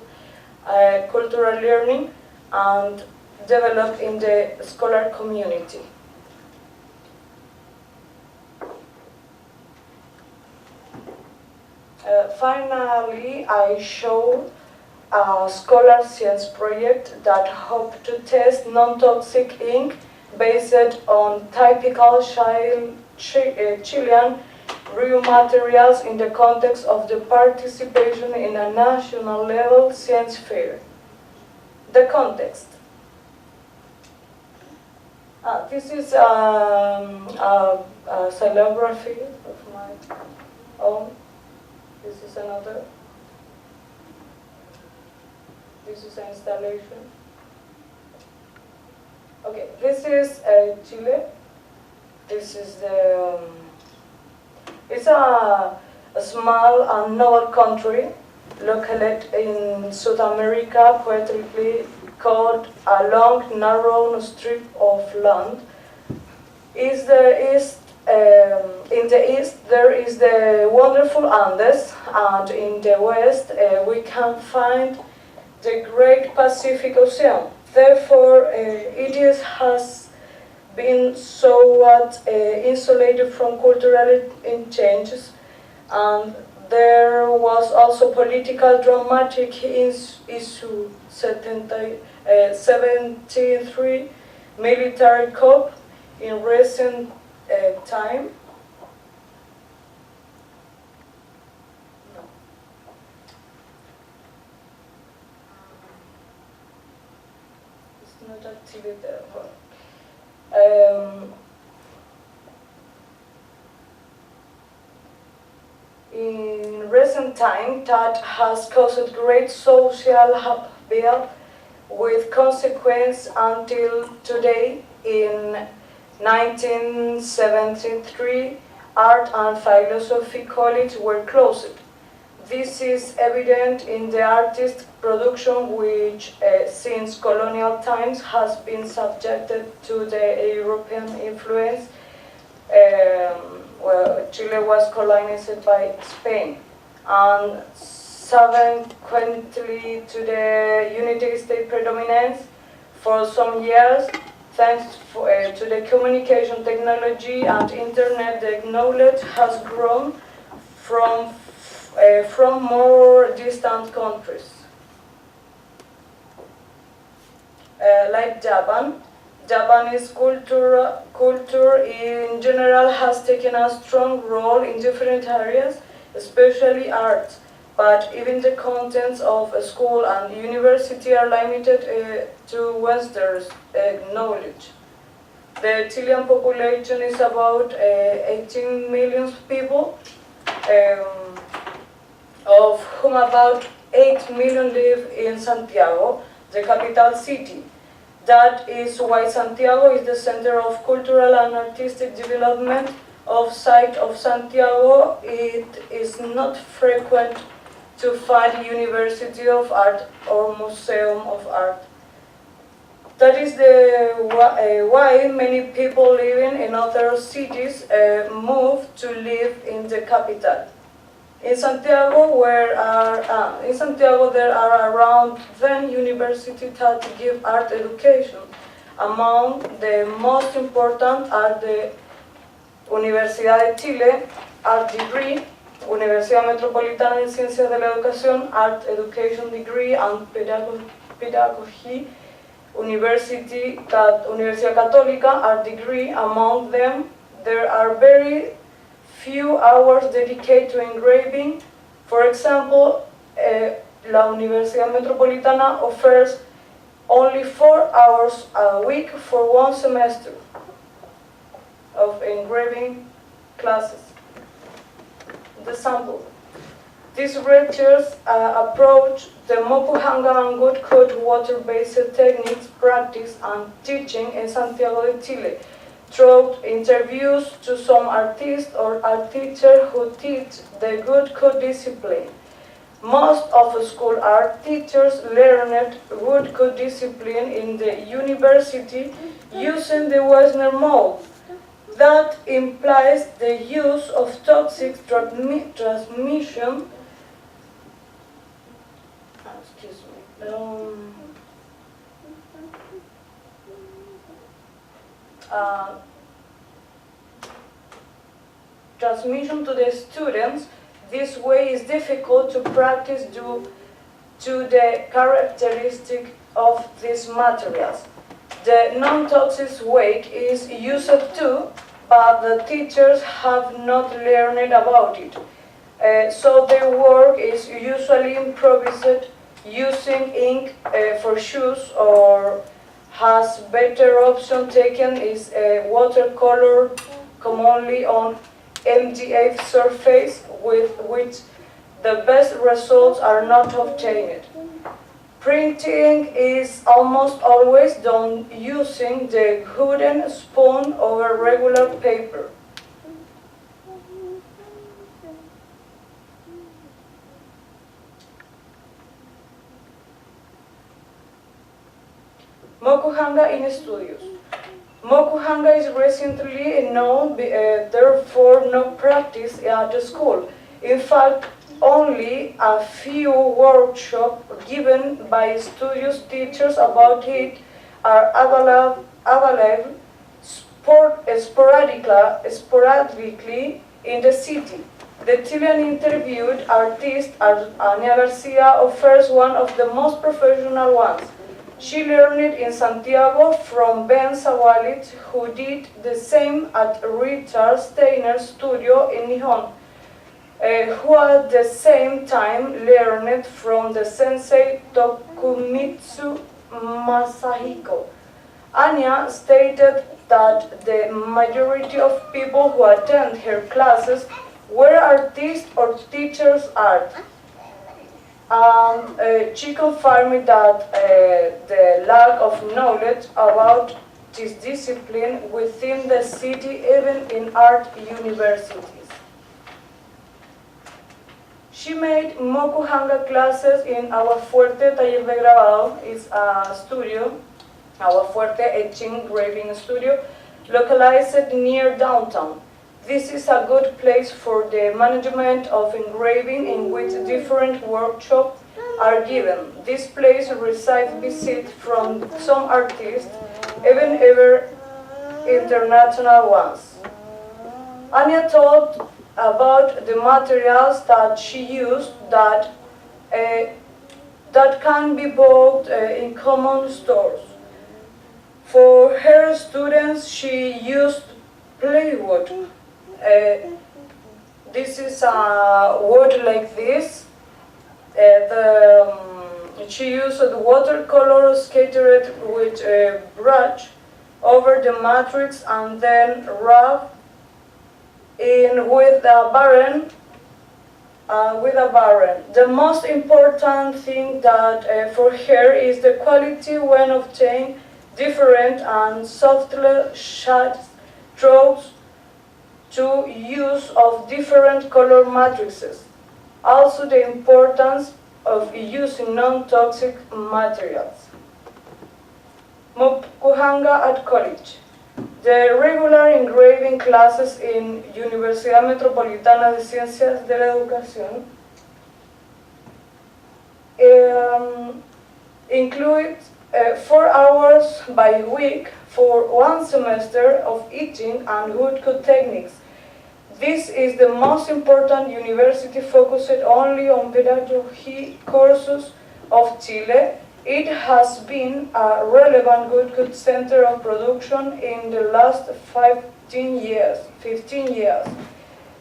Cultural Learning and developed in the scholar community. Finally, I show a scholar science project that hoped to test non-toxic ink based on typical Chilean raw materials in the context of the participation in a national level science fair. The context. This is a xylography of my own. This is another. This is an installation. Okay, this is Chile. This is the. It's a small and novel country located in South America, poetically called a long, narrow strip of land. In the east, there is the wonderful Andes, and in the west, we can find the Great Pacific Ocean. Therefore, it has been somewhat insulated from cultural changes, and there was also political dramatic issue. 73 military coup in recent time. It's not activated. In recent time, that has caused great social upheaval with consequence until today. In 1973, Art and Philosophy College were closed. This is evident in the artist production, which since colonial times has been subjected to the European influence. Chile was colonized by Spain, and subsequently to the United States predominance for some years. Thanks to the communication technology and internet, the knowledge has grown from more distant countries. Like Japan, Japanese culture in general has taken a strong role in different areas, especially art. But even the contents of a school and university are limited to Western knowledge. The Chilean population is about 18 million people, of whom about 8 million live in Santiago, the capital city. That is why Santiago is the center of cultural and artistic development. Outside of Santiago, it is not frequent to find University of Art or Museum of Art. That is why many people living in other cities move to live in the capital. In Santiago, there are around 10 universities that give art education. Among the most important are the Universidad de Chile, Art Degree, Universidad Metropolitana en Ciencias de la Educación, Art Education Degree and Pedagogy, Universidad Católica, Art Degree. Among them, there are very few hours dedicated to engraving. For example, la Universidad Metropolitana offers only 4 hours a week for one semester. engraving classes. The sample. These researchers approach the Mokuhanga and good code water-based techniques practice and teaching in Santiago de Chile through interviews to some artists or art teachers who teach the good code discipline. Most of school art teachers learned good code discipline in the university using the Western mode. That implies the use of toxic transmission transmission to the students. This way is difficult to practice due to the characteristic of these materials. The non-toxic way is used too, but the teachers have not learned about it. So their work is usually improvised using ink for shoes, or has better option taken is watercolor, commonly on MDF surface, with which the best results are not obtained. Printing is almost always done using the wooden spoon over regular paper. Mokuhanga in studios. Mokuhanga is recently known, therefore no practice at the school. In fact, only a few workshops given by studios teachers about it are available sporadically in the city. The Chilean interviewed artist, Ania Garcia, offers one of the most professional ones. She learned in Santiago from Ben Sawalit, who did the same at Richard Steiner's studio in Nihon, who at the same time learned from the sensei Tokumitsu Masahiko. Anya stated that the majority of people who attend her classes were artists or teachers art. She confirmed that the lack of knowledge about this discipline within the city, even in art universities. She made Mokuhanga classes in Agua Fuerte Taller de Grabado, is a studio, Agua Fuerte etching engraving studio, localized near downtown. This is a good place for the management of engraving, in which different workshops are given. This place receives visits from some artists, even international ones. Anya told about the materials that she used that can be bought in common stores. For her students, she used plywood. This is a wood like this. She used watercolor scattered with a brush over the matrix and then rubbed in with a barren. The most important thing that for her is the quality when obtained different and softly shaded strokes to use of different color matrices. Also the importance of using non-toxic materials. Mokuhanga at college. The regular engraving classes in Universidad Metropolitana de Ciencias de la Educación include 4 hours by week for 1 semester of etching and woodcut techniques. This is the most important university focused only on pedagogy courses of Chile. It has been a relevant woodcut center of production in the last 15 years.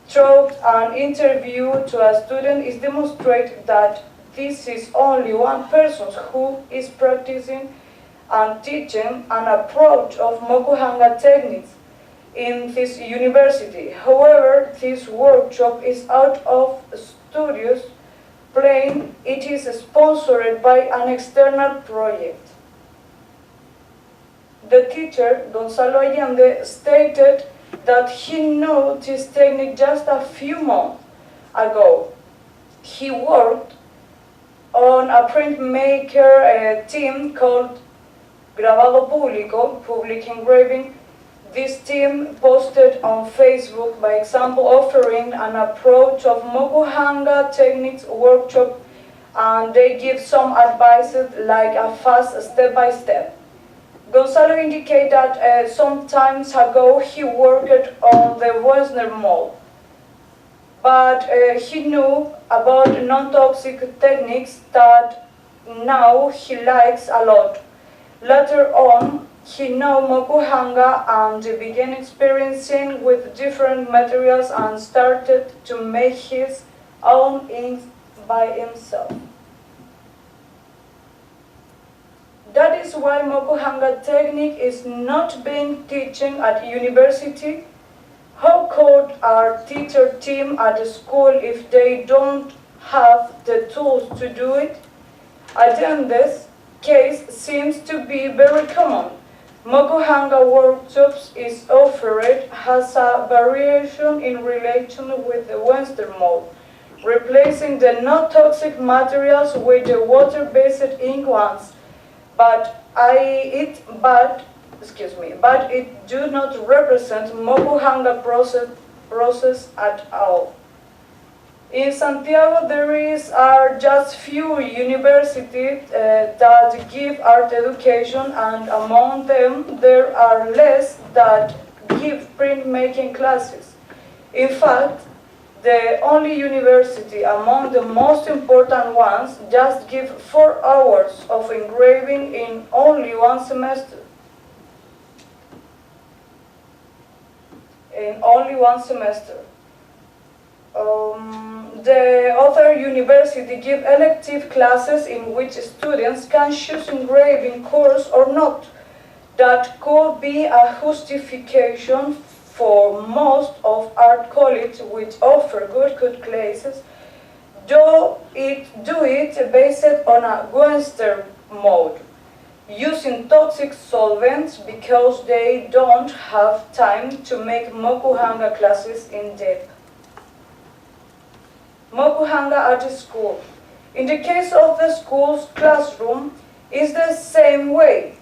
Through an interview to a student, it demonstrates that this is only one person who is practicing and teaching an approach of Mokuhanga techniques. in this university. However, this workshop is out of studios plane. It is sponsored by an external project. The teacher, Gonzalo Allende, stated that he knew this technique just a few months ago. He worked on a printmaker team called Grabado Público, public engraving. This team posted on Facebook, by example, offering an approach of Mokuhanga techniques workshop, and they give some advices like a fast step-by-step. Gonzalo indicated that some time ago he worked on the Western mold, but he knew about non-toxic techniques that now he likes a lot. Later on, he knew Mokuhanga and began experiencing with different materials and started to make his own inks by himself. That is why Mokuhanga technique is not being taught at university. How could our teacher team at the school if they don't have the tools to do it? Allende's case seems to be very common. Mokuhanga workshops is offered as a variation in relation with the Western mold, replacing the non-toxic materials with the water-based ink ones. But it do not represent Mokuhanga process at all. In Santiago, are just few universities that give art education, and among them there are less that give printmaking classes. In fact, the only university among the most important ones just give 4 hours of engraving in only one semester. The other university give elective classes in which students can choose engraving course or not. That could be a justification for most of art colleges which offer good classes, do it based on a Western mode, using toxic solvents because they don't have time to make Mokuhanga classes in depth. Mokuhanga at the school. In the case of the school's classroom, is the same way.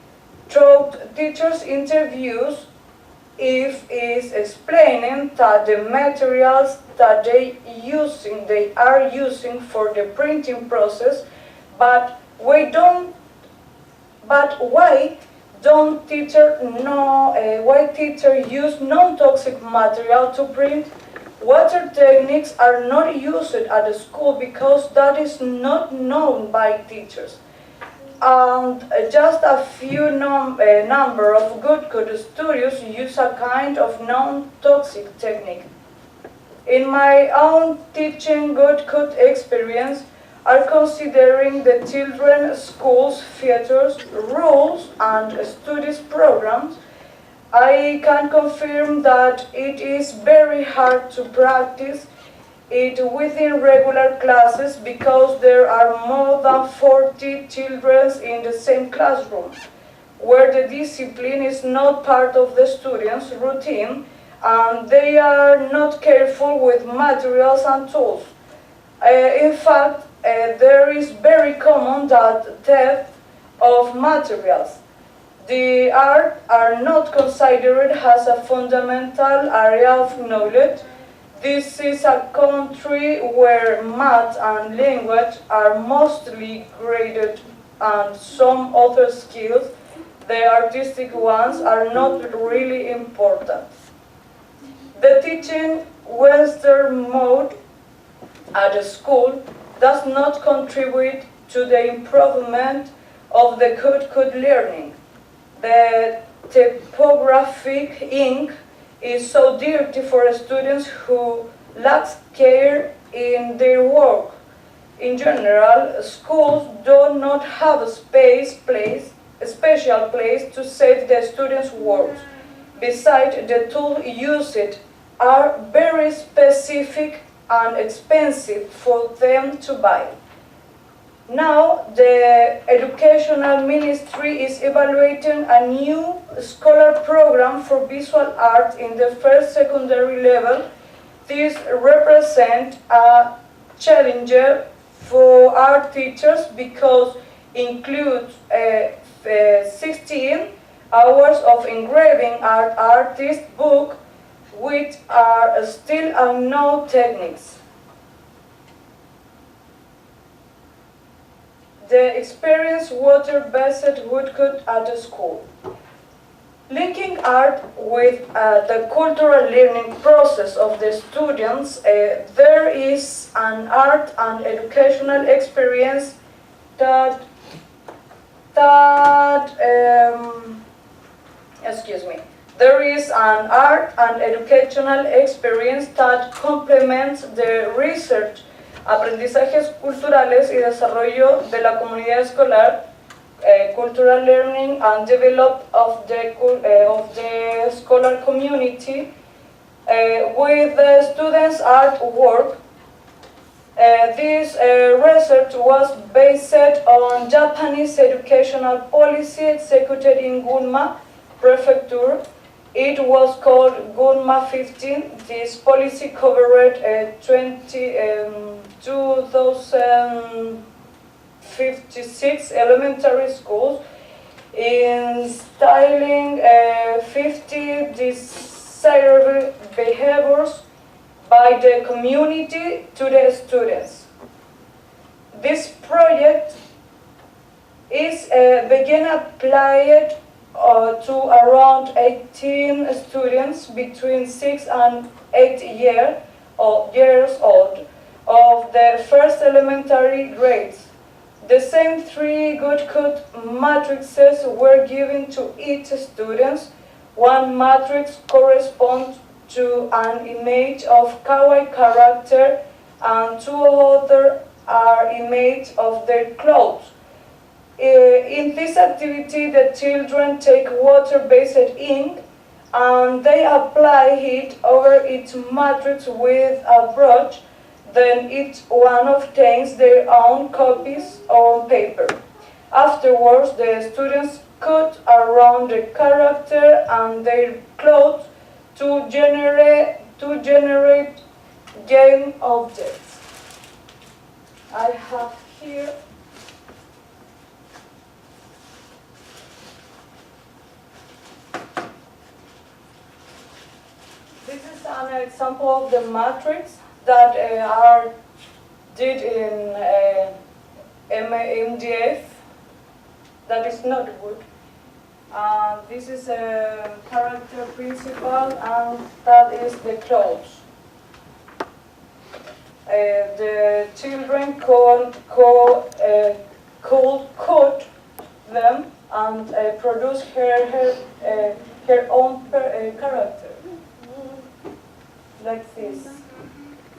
Through teachers' interviews, if is explaining that the materials that they are using for the printing process, but why don't teacher use non-toxic material to print? Water techniques are not used at the school because that is not known by teachers. And just a few number of good studios use a kind of non-toxic technique. In my own teaching good experience, are considering the children's schools, theaters, rules, and studies programs, I can confirm that it is very hard to practice it within regular classes because there are more than 40 children in the same classroom, where the discipline is not part of the students' routine and they are not careful with materials and tools. In fact, there is very common that theft of materials. The art are not considered as a fundamental area of knowledge. This is a country where math and language are mostly graded and some other skills, the artistic ones, are not really important. The teaching Western mode at the school does not contribute to the improvement of the good learning. The typographic ink is so dirty for students who lack care in their work. In general, schools do not have a special place to save the students' works. besides the tool used, are very specific and expensive for them to buy. Now, the Educational Ministry is evaluating a new scholar program for visual art in the first secondary level. This represents a challenge for art teachers because it includes 16 hours of engraving art artist book, which are still unknown techniques. The experienced water-based woodcut at the school. Linking art with the cultural learning process of the students, there is an art and educational experience that There is an art and educational experience that complements the research, aprendizajes culturales y desarrollo de la comunidad escolar, cultural learning and development of the scholar community with the students' artwork. This research was based on Japanese educational policy executed in Gunma Prefecture. It was called Gunma 15. This policy covered 2,056 elementary schools, instilling 50 desirable behaviors by the community to the students. This project is being applied to around 18 students between 6 and 8 years old of the first elementary grades. The same 3 good cut matrices were given to each student. One matrix corresponds to an image of kawaii character and 2 others are images of their clothes. In this activity, the children take water-based ink and they apply it over each matrix with a brush. Then each one obtains their own copies on paper. Afterwards, the students cut around the character and their clothes to generate game objects. I have here this is an example of the matrix that are did in MDF. That is not wood. This is a character principal, and that is the clothes. The children could cut them and produce her own character, like this.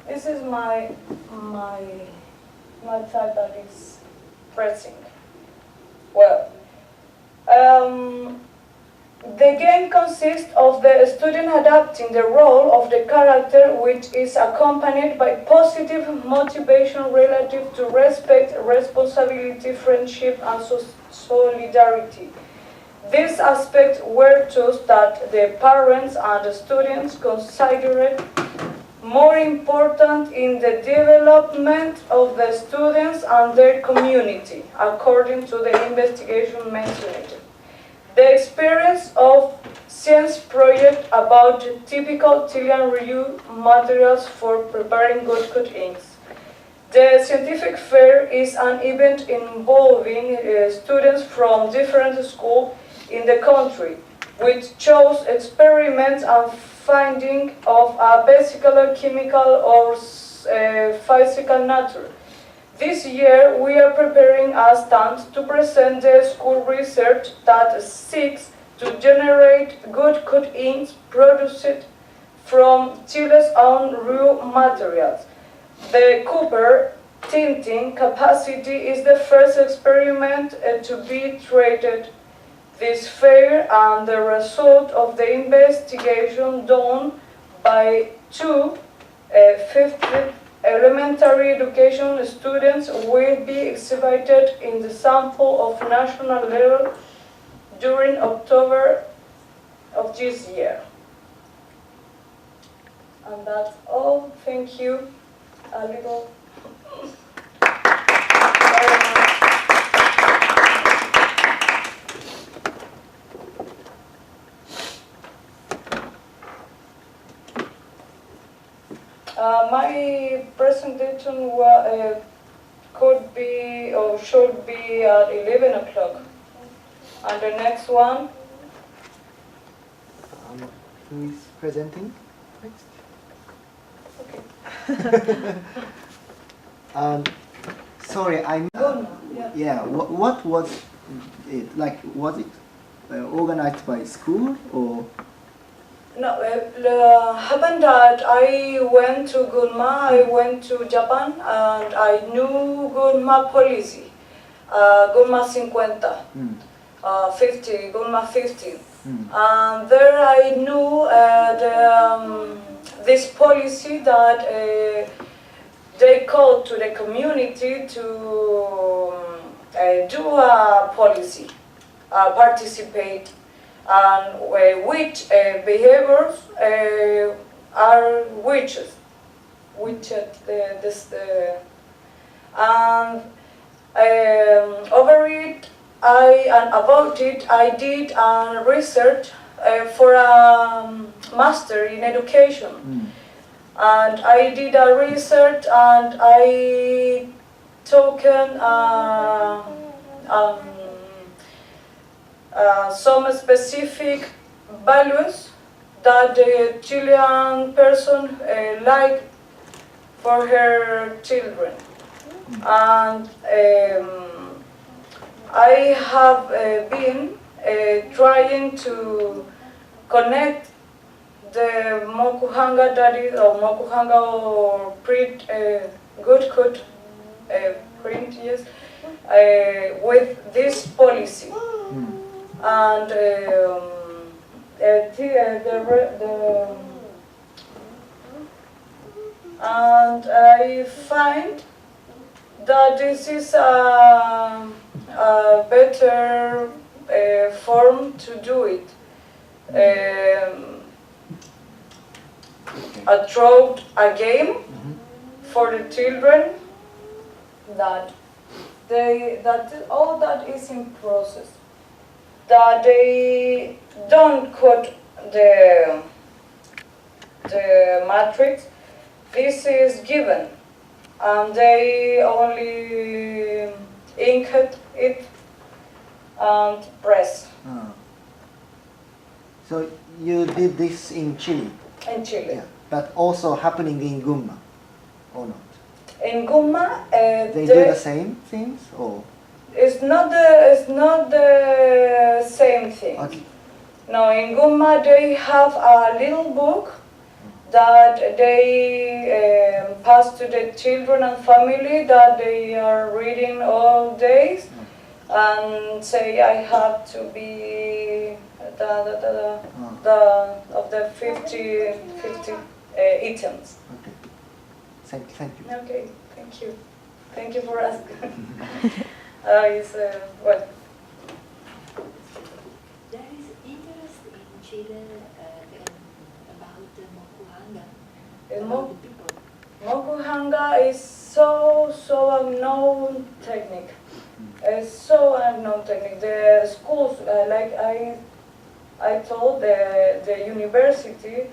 This is my child that is pressing. Well. The game consists of the student adapting the role of the character, which is accompanied by positive motivation relative to respect, responsibility, friendship, and solidarity. These aspects were those that the parents and the students considered more important in the development of the students and their community, according to the investigation mentioned. The experience of science project about typical Chilean reuse materials for preparing good cut inks. The scientific fair is an event involving students from different schools in the country, which shows experiments and finding of a biological, chemical, or physical nature. This year, we are preparing a stand to present the school research that seeks to generate good cut inks produced from Chile's own raw materials. The copper tinting capacity is the first experiment to be treated this fair and the result of the investigation done by two fifth elementary education students will be exhibited in the sample of national level during October of this year. And that's all. Thank you. A little. My presentation could be or should be at 11 o'clock. And the next one. Who is presenting next? Okay. Sorry, yeah. What was it like? Was it organized by school or? No, happened that I went to Gunma, I went to Japan, and I knew Gunma policy, Gunma 50, 50, Gunma 50. And there I knew this policy that they called to the community to do a policy, participate, and which behaviors are witches, and over it, about it, I did research for a master in education, and I did a research, and I taken some specific values that the Chilean person like for her children, and I have been trying to connect the Mokuhanga daddy or Mokuhanga or print good print, yes, with this policy. And and I find that this is a better form to do it. A game for the children that all that is in process. That they don't cut the matrix. This is given, and they only ink it and press. So you did this in Chile? In Chile. Yeah. But also happening in Gunma, or not? In Gunma, they do the same things, or? It's not the same thing. Okay. No, in Gunma they have a little book that they pass to the children and family that they are reading all days, and say I have to be of the 50 items. Okay. Thank you. Okay, thank you. Thank you for asking. Well. There is interest in Chile about the Mokuhanga, about the people. Mokuhanga is so unknown technique. It's so unknown technique. The schools, like I told, the university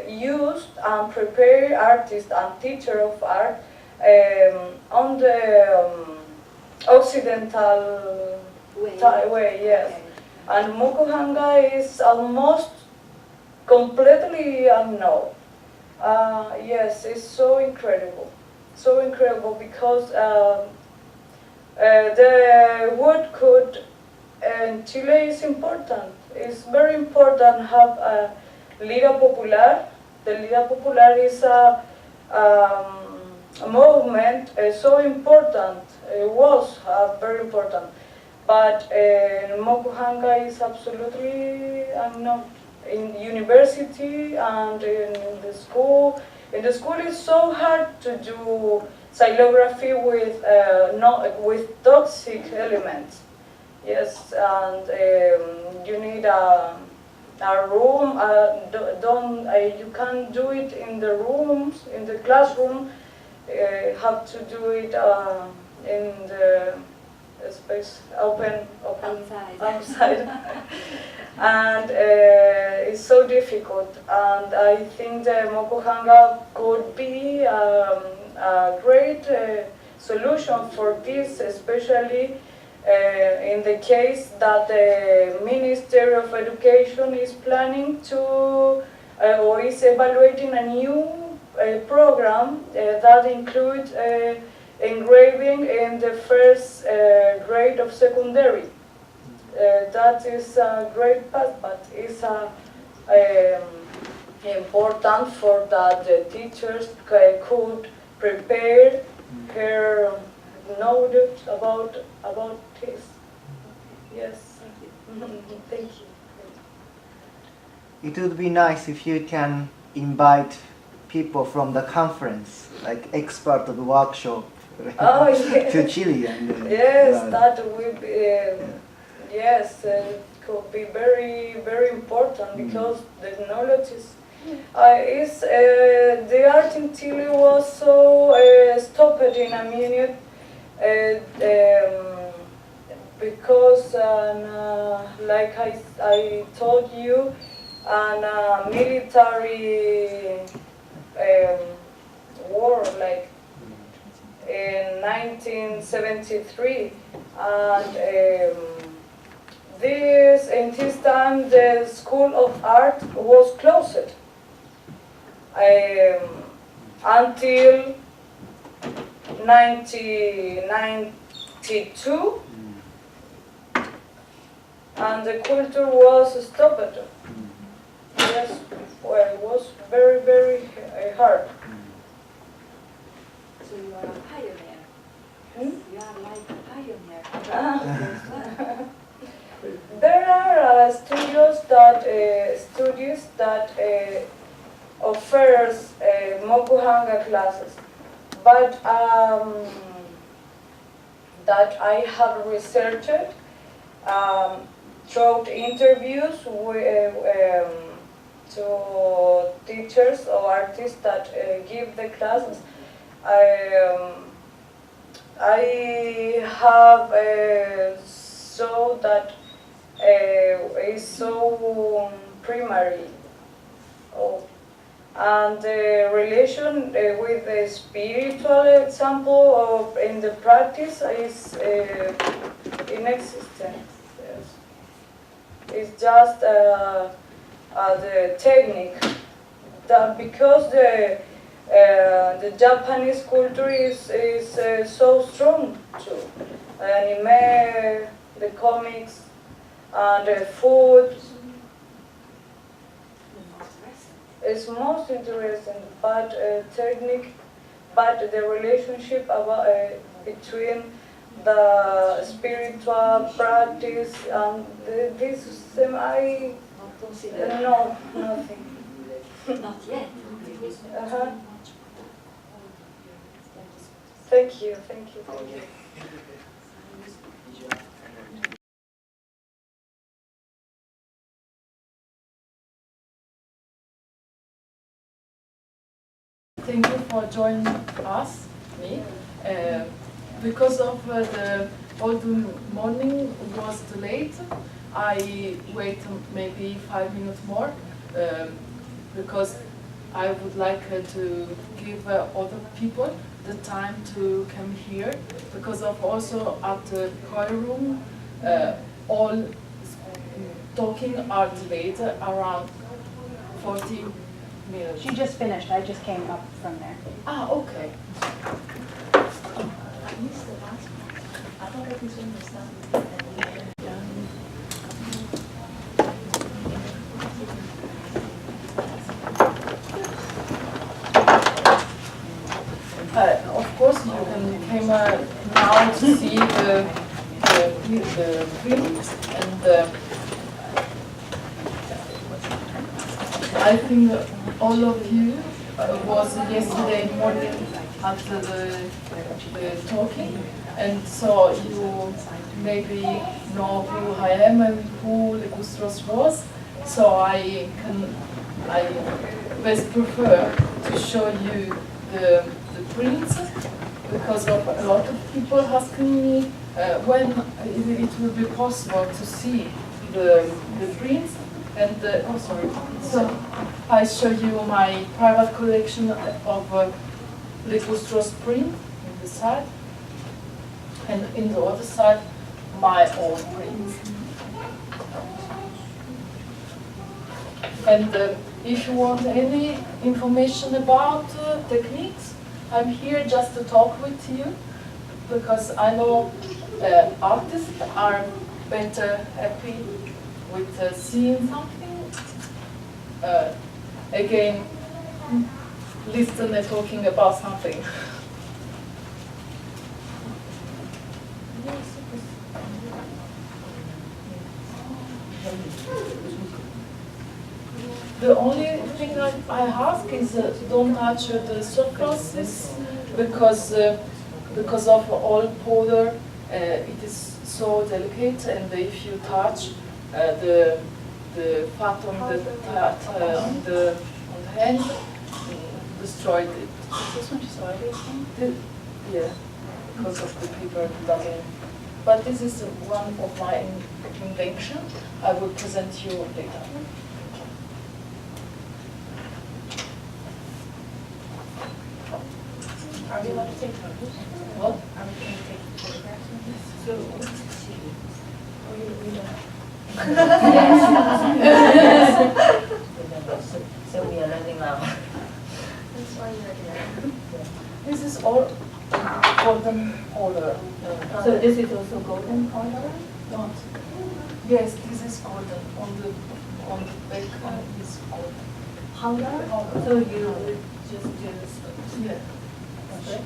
used and prepare artists and teacher of art on the Occidental way, yes. Okay. And Mokuhanga is almost completely unknown. Yes, it's so incredible because the woodcut in Chile is important. It's very important. Have a Lira Popular. The Lira Popular is a movement so important. It was very important. but Mokuhanga is absolutely not in university and in the school. In the school, it's so hard to do xylography with with toxic elements. Yes, and you need a room. You can't do it in the rooms, in the classroom. Have to do it in the space open outside. And it's so difficult. And I think the Mokuhanga could be a great solution for this, especially in the case that the Ministry of Education is planning to or is evaluating a new program that includes engraving in the first grade of secondary. That is a great path, but it's important for that the teachers could prepare her knowledge about this. Yes. Thank you. It would be nice if you can invite people from the conference, like expert of the workshop, Oh, yes. to Chile. And, yes, that would be, yes, could be very, very important because the knowledge is, the art in Chile was so stopped in a minute because, like I told you, an military war, like in 1973, and in this time the School of Art was closed until 1992, and the culture was stopped. Yes, well, it was very, very hard. So you are a pioneer. You are like a pioneer. There are studios that offers Mokuhanga classes, but that I have researched through interviews to teachers or artists that give the classes. I have saw that is so primary. And the relation with the spiritual example of in the practice is inexistent. Yes. It's just the technique that because the Japanese culture is so strong too. Anime, the comics, and the food. It's most interesting, but technique, but the relationship about, between the spiritual practice and this system, no, nothing. Not yet. Thank you, thank you, thank you. Thank you for joining us, me. Because of all the morning was late, I wait maybe 5 minutes more because I would like to give other people the time to come here because of also at the choir room, all talking are delayed around 40 minutes. She just finished. I just came up from there. Ah, okay. I missed the last part. I thought it was in the sound. Of course, you can come now to see the the prints, and I think all of you was yesterday morning at the talking, and so you maybe know who I am and who Legustros was. So I best prefer to show you the prints, because of a lot of people asking me when it will be possible to see the prints. And oh sorry, so I show you my private collection of Legustros print in the side, and in the other side my own prints. And if you want any information about techniques, I'm here just to talk with you, because I know artists are better happy with seeing something. Again, listen and talking about something. The only thing I ask is don't touch the surfaces, because of all powder it is so delicate, and if you touch the fat on the hand, destroyed it. This one destroyed. Yeah, because of the paper doesn't. But this is one of my inventions. I will present you later. Are we allowed to take photos? What? Are we going to take photographs of this? So we are running out. That's why you're here. This is all golden color. So this is also golden color? Not. Yes, this is golden. On the back is golden. Hanga? So you just use. Yeah.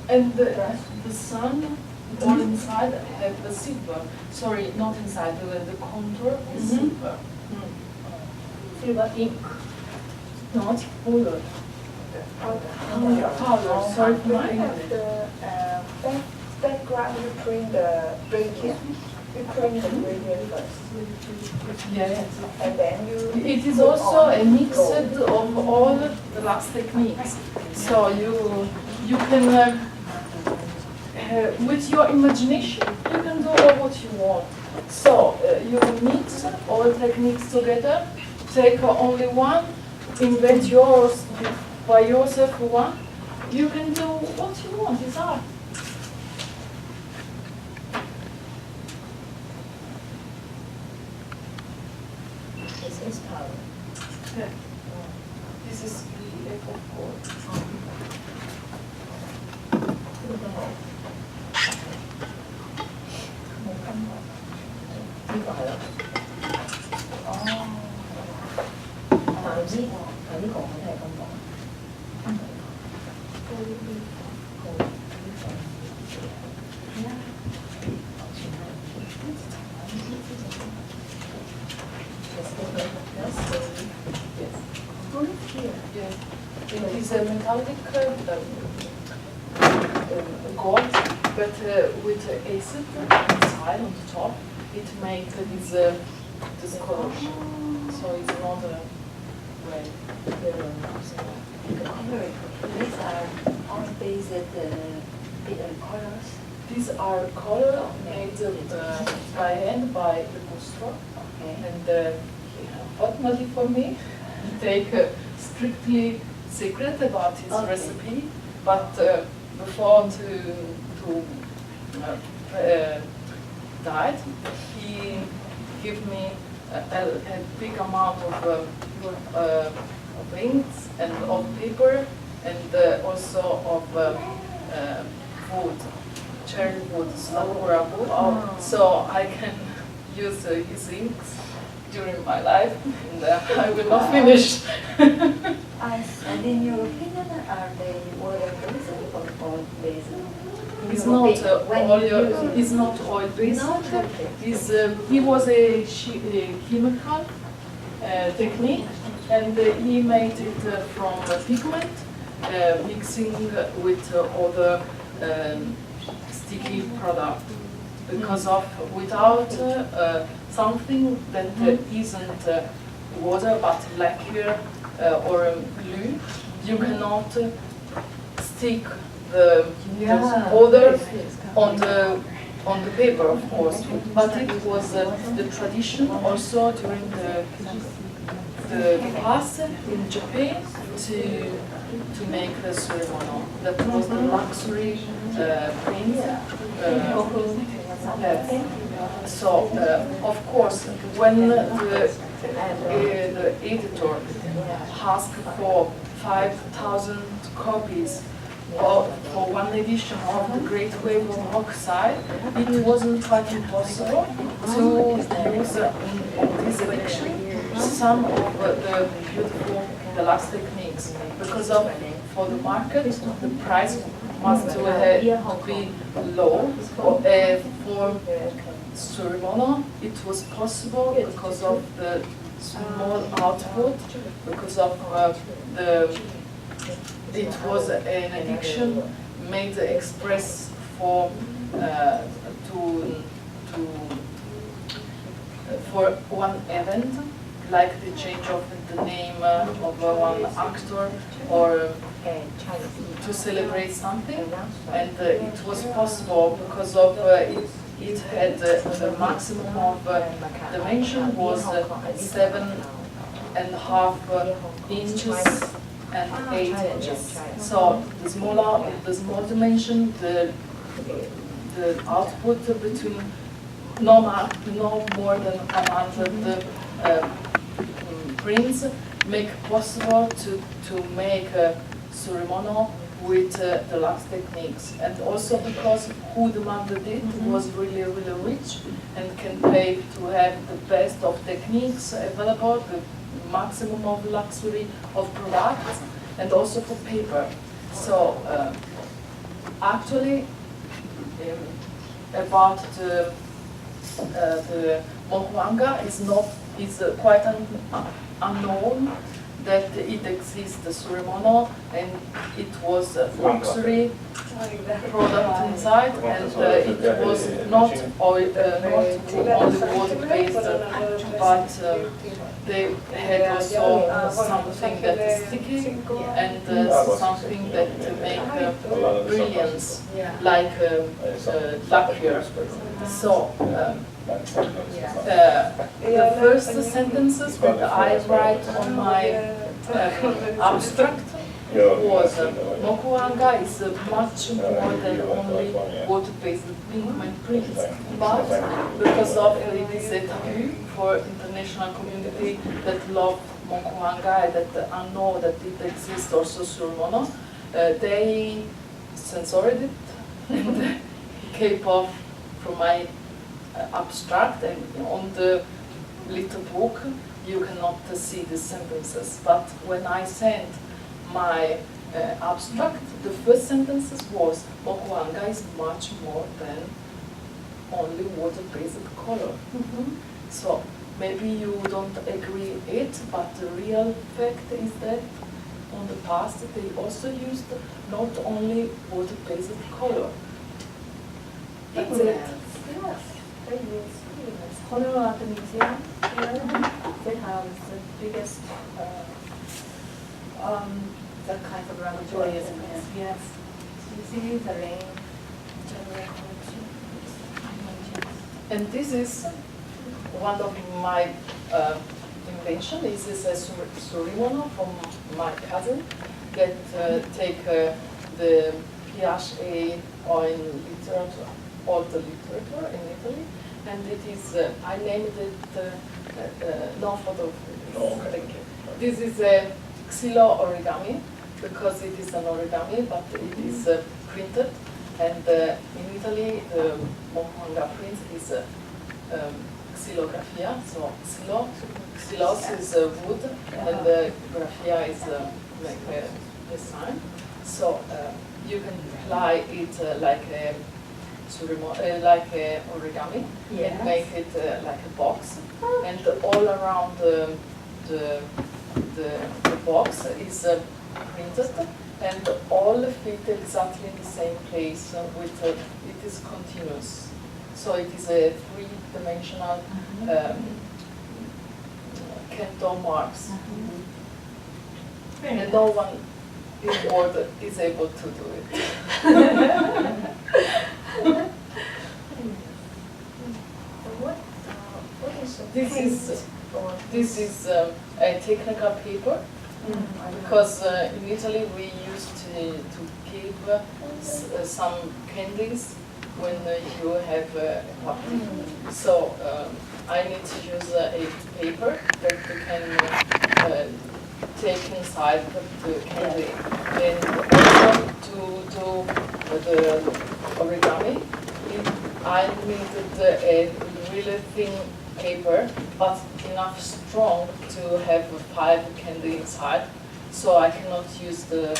And the sun all inside have the silver. Sorry, not inside, the contour is silver. Silver ink. Not powder. Powder, sorry for my English. The background, you print the gradient. You print the gradient first. Yes. And then you... It is also a mix of all the last techniques. So you can, with your imagination, you can do what you want. So you mix all techniques together, take only one, invent yours by yourself one. You can do what you want, it's art. This is power. Yeah. This is the echo board. 이거 알아?呢個我都係咁講。It is a metallic gold, but with acid inside on the top, it makes this color. So it's not a red. These are all based colors. These are colors made by hand by the Gustro. Okay. And fortunately for me, take strictly secret about his recipe, but before to died, he gave me a big amount of inks and of paper, and also of wood, cherry wood, sakura wood, so I can use his inks during my life, and I will not finish. And in your opinion, are they water-based or oil-based? He's not oil based. He was a chemical technique, and he made it from pigment, mixing with other sticky product. Because of without something that isn't water but lacquer or glue, you cannot stick the powder on the paper, of course. But it was the tradition also during the past in Japan to make the ceremony. That was the luxury prince. So, of course, when the editor asked for 5,000 copies for one edition of the Great Wave of Hokusai, it wasn't quite impossible to use on this edition some of the beautiful deluxe techniques, because of for the market the price must be low. For ceremony it was possible because of the small output, because of it was an edition made express for for one event, like the change of the name of one actor or to celebrate something, and it was possible because of it had the maximum of dimension was 7.5 inches and 8 inches. So the small dimension, the output between no more than 100 prints make possible to make a ceremony with deluxe techniques, and also because who demanded it was really rich and can pay to have the best of techniques available, the maximum of luxury of products, and also for paper. So actually about the Mokuhanga is quite unknown that it exists, the ceremony, and it was a luxury product inside, and it was not only water-based, but they had also something that is sticky and something that make brilliance, like lacquer. So the first sentences that I write on my abstract was Mokuhanga is much more than only water-based pigment prints, but because of it is a taboo for international community that love Mokuhanga, that know that it exists also ceremony, they censored it and came off from my abstract, and on the little book you cannot see the sentences. But when I sent my abstract, the first sentences was Mokuhanga is much more than only water-based color. So maybe you don't agree it, but the real fact is that on the past they also used not only water-based color. That's it. Yes, they use Honolulu Art Museum here. They have the biggest that kind of laboratory, isn't it? Yes. You see the rain general collection. And this is one of my invention. This is a ceremony from my cousin that take the PhD in literature, all the literature in Italy, and it is I named it no photo. Thank you. This is a xylo origami because it is an origami, but it is printed, and in Italy the Mokuhanga print is xylographia. So xylos is wood, and graphia is like a sign. So you can apply it like a origami and make it like a box, and all around the box is printed, and all fit exactly in the same place. With it is continuous, so it is a three-dimensional Kento marks, and no one in the world is able to do it. This is a technical paper, because in Italy we used to give some candies when you have a party. So I need to use a paper that you can take inside the candy, and also to do the origami. I needed a really thin paper, but enough strong to have 5 candy inside, so I cannot use the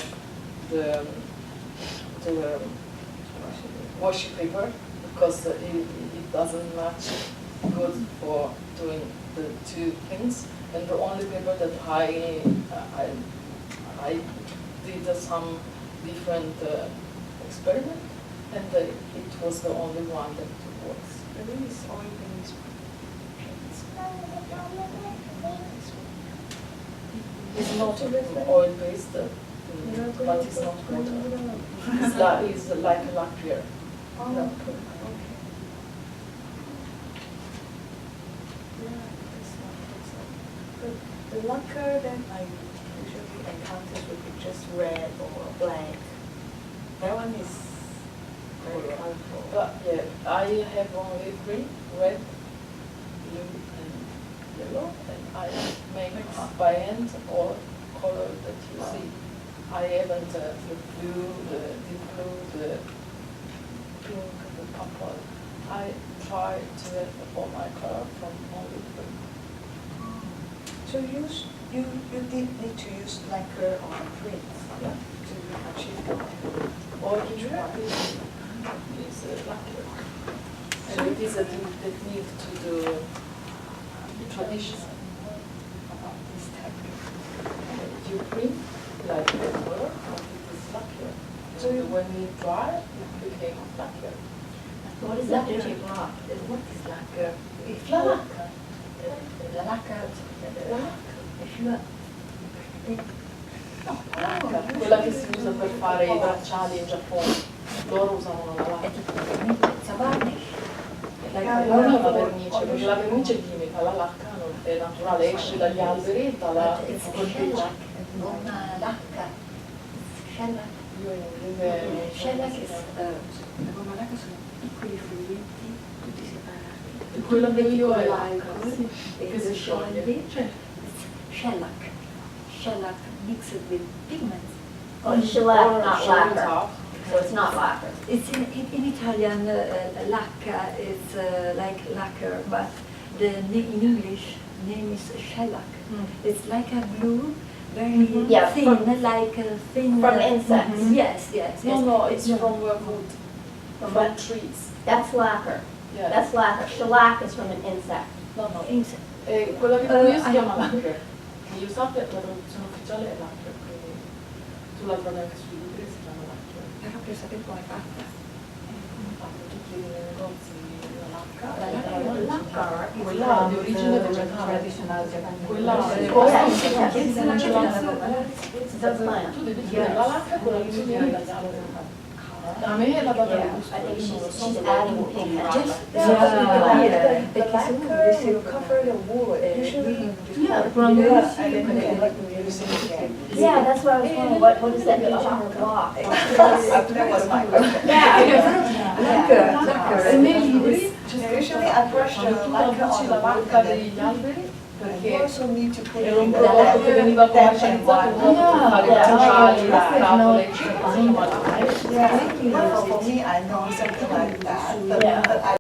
washi paper, because it doesn't match good for doing the 2 things. And the only paper that I did some different experiment, and it was the only one that works. It's not oil-based, but it's not water. It's like a lacquer. The lacquer that I usually encounter would be just red or black. That one is very colorful. But yeah, I have only 3: red, blue, and yellow, and I make by hand all color that you see. I haven't the blue, the deep blue, the pink, the purple. I try to have all my color from only 3. So you did need to use lacquer on print, yeah, to achieve that. Or usually is lacquer. And it is a technique to do tradition. You print like a color, but it is lacquer. So when you dry, it became lacquer. What is lacquer? What is lacquer? If you la lacquer, Quella che si usa per fare i bracciali in Giappone, loro usano la lacca. Non è una vernice, perché la vernice è chimica, la lacca non è naturale, esce dagli alberi e dalla shellac, shellac is la gomma lacca sono piccoli frutti tutti separati. Quello che io è che si scioglie. Shellac mixed with pigments. Oh, shellac, not lacquer. So it's not lacquer. It's in Italian, lacca is like lacquer, but in English name is shellac. It's like a glue, very thin, like a thin. From insects. Yes. No, it's from wood, from trees. That's lacquer. Yeah. That's lacquer. Shellac is from an insect. No. Quella che qui si chiama lacquer. Io sappia, la traduzione ufficiale è lacquer, quindi tu la trovi anche sui libri, si chiama lacquer. Però per sapere come è fatta. Fanno tutti i negozi la lacca. Lacquer Quella di origine vegetale. Quella tu devi dire la lacca con la che viene dagli alberi. A me è la data del gusto, she's adding pigment. Perché se uno dovesse cover the wood, usually Yeah, that's what I was wondering. What does that mean on the block? That was my question. Usually I brush the lacquer on the wood and then you also need to put it era un in the prodotto che veniva commercializzato per fare bracciali, scatole, così, ma for me, I know something like that, but I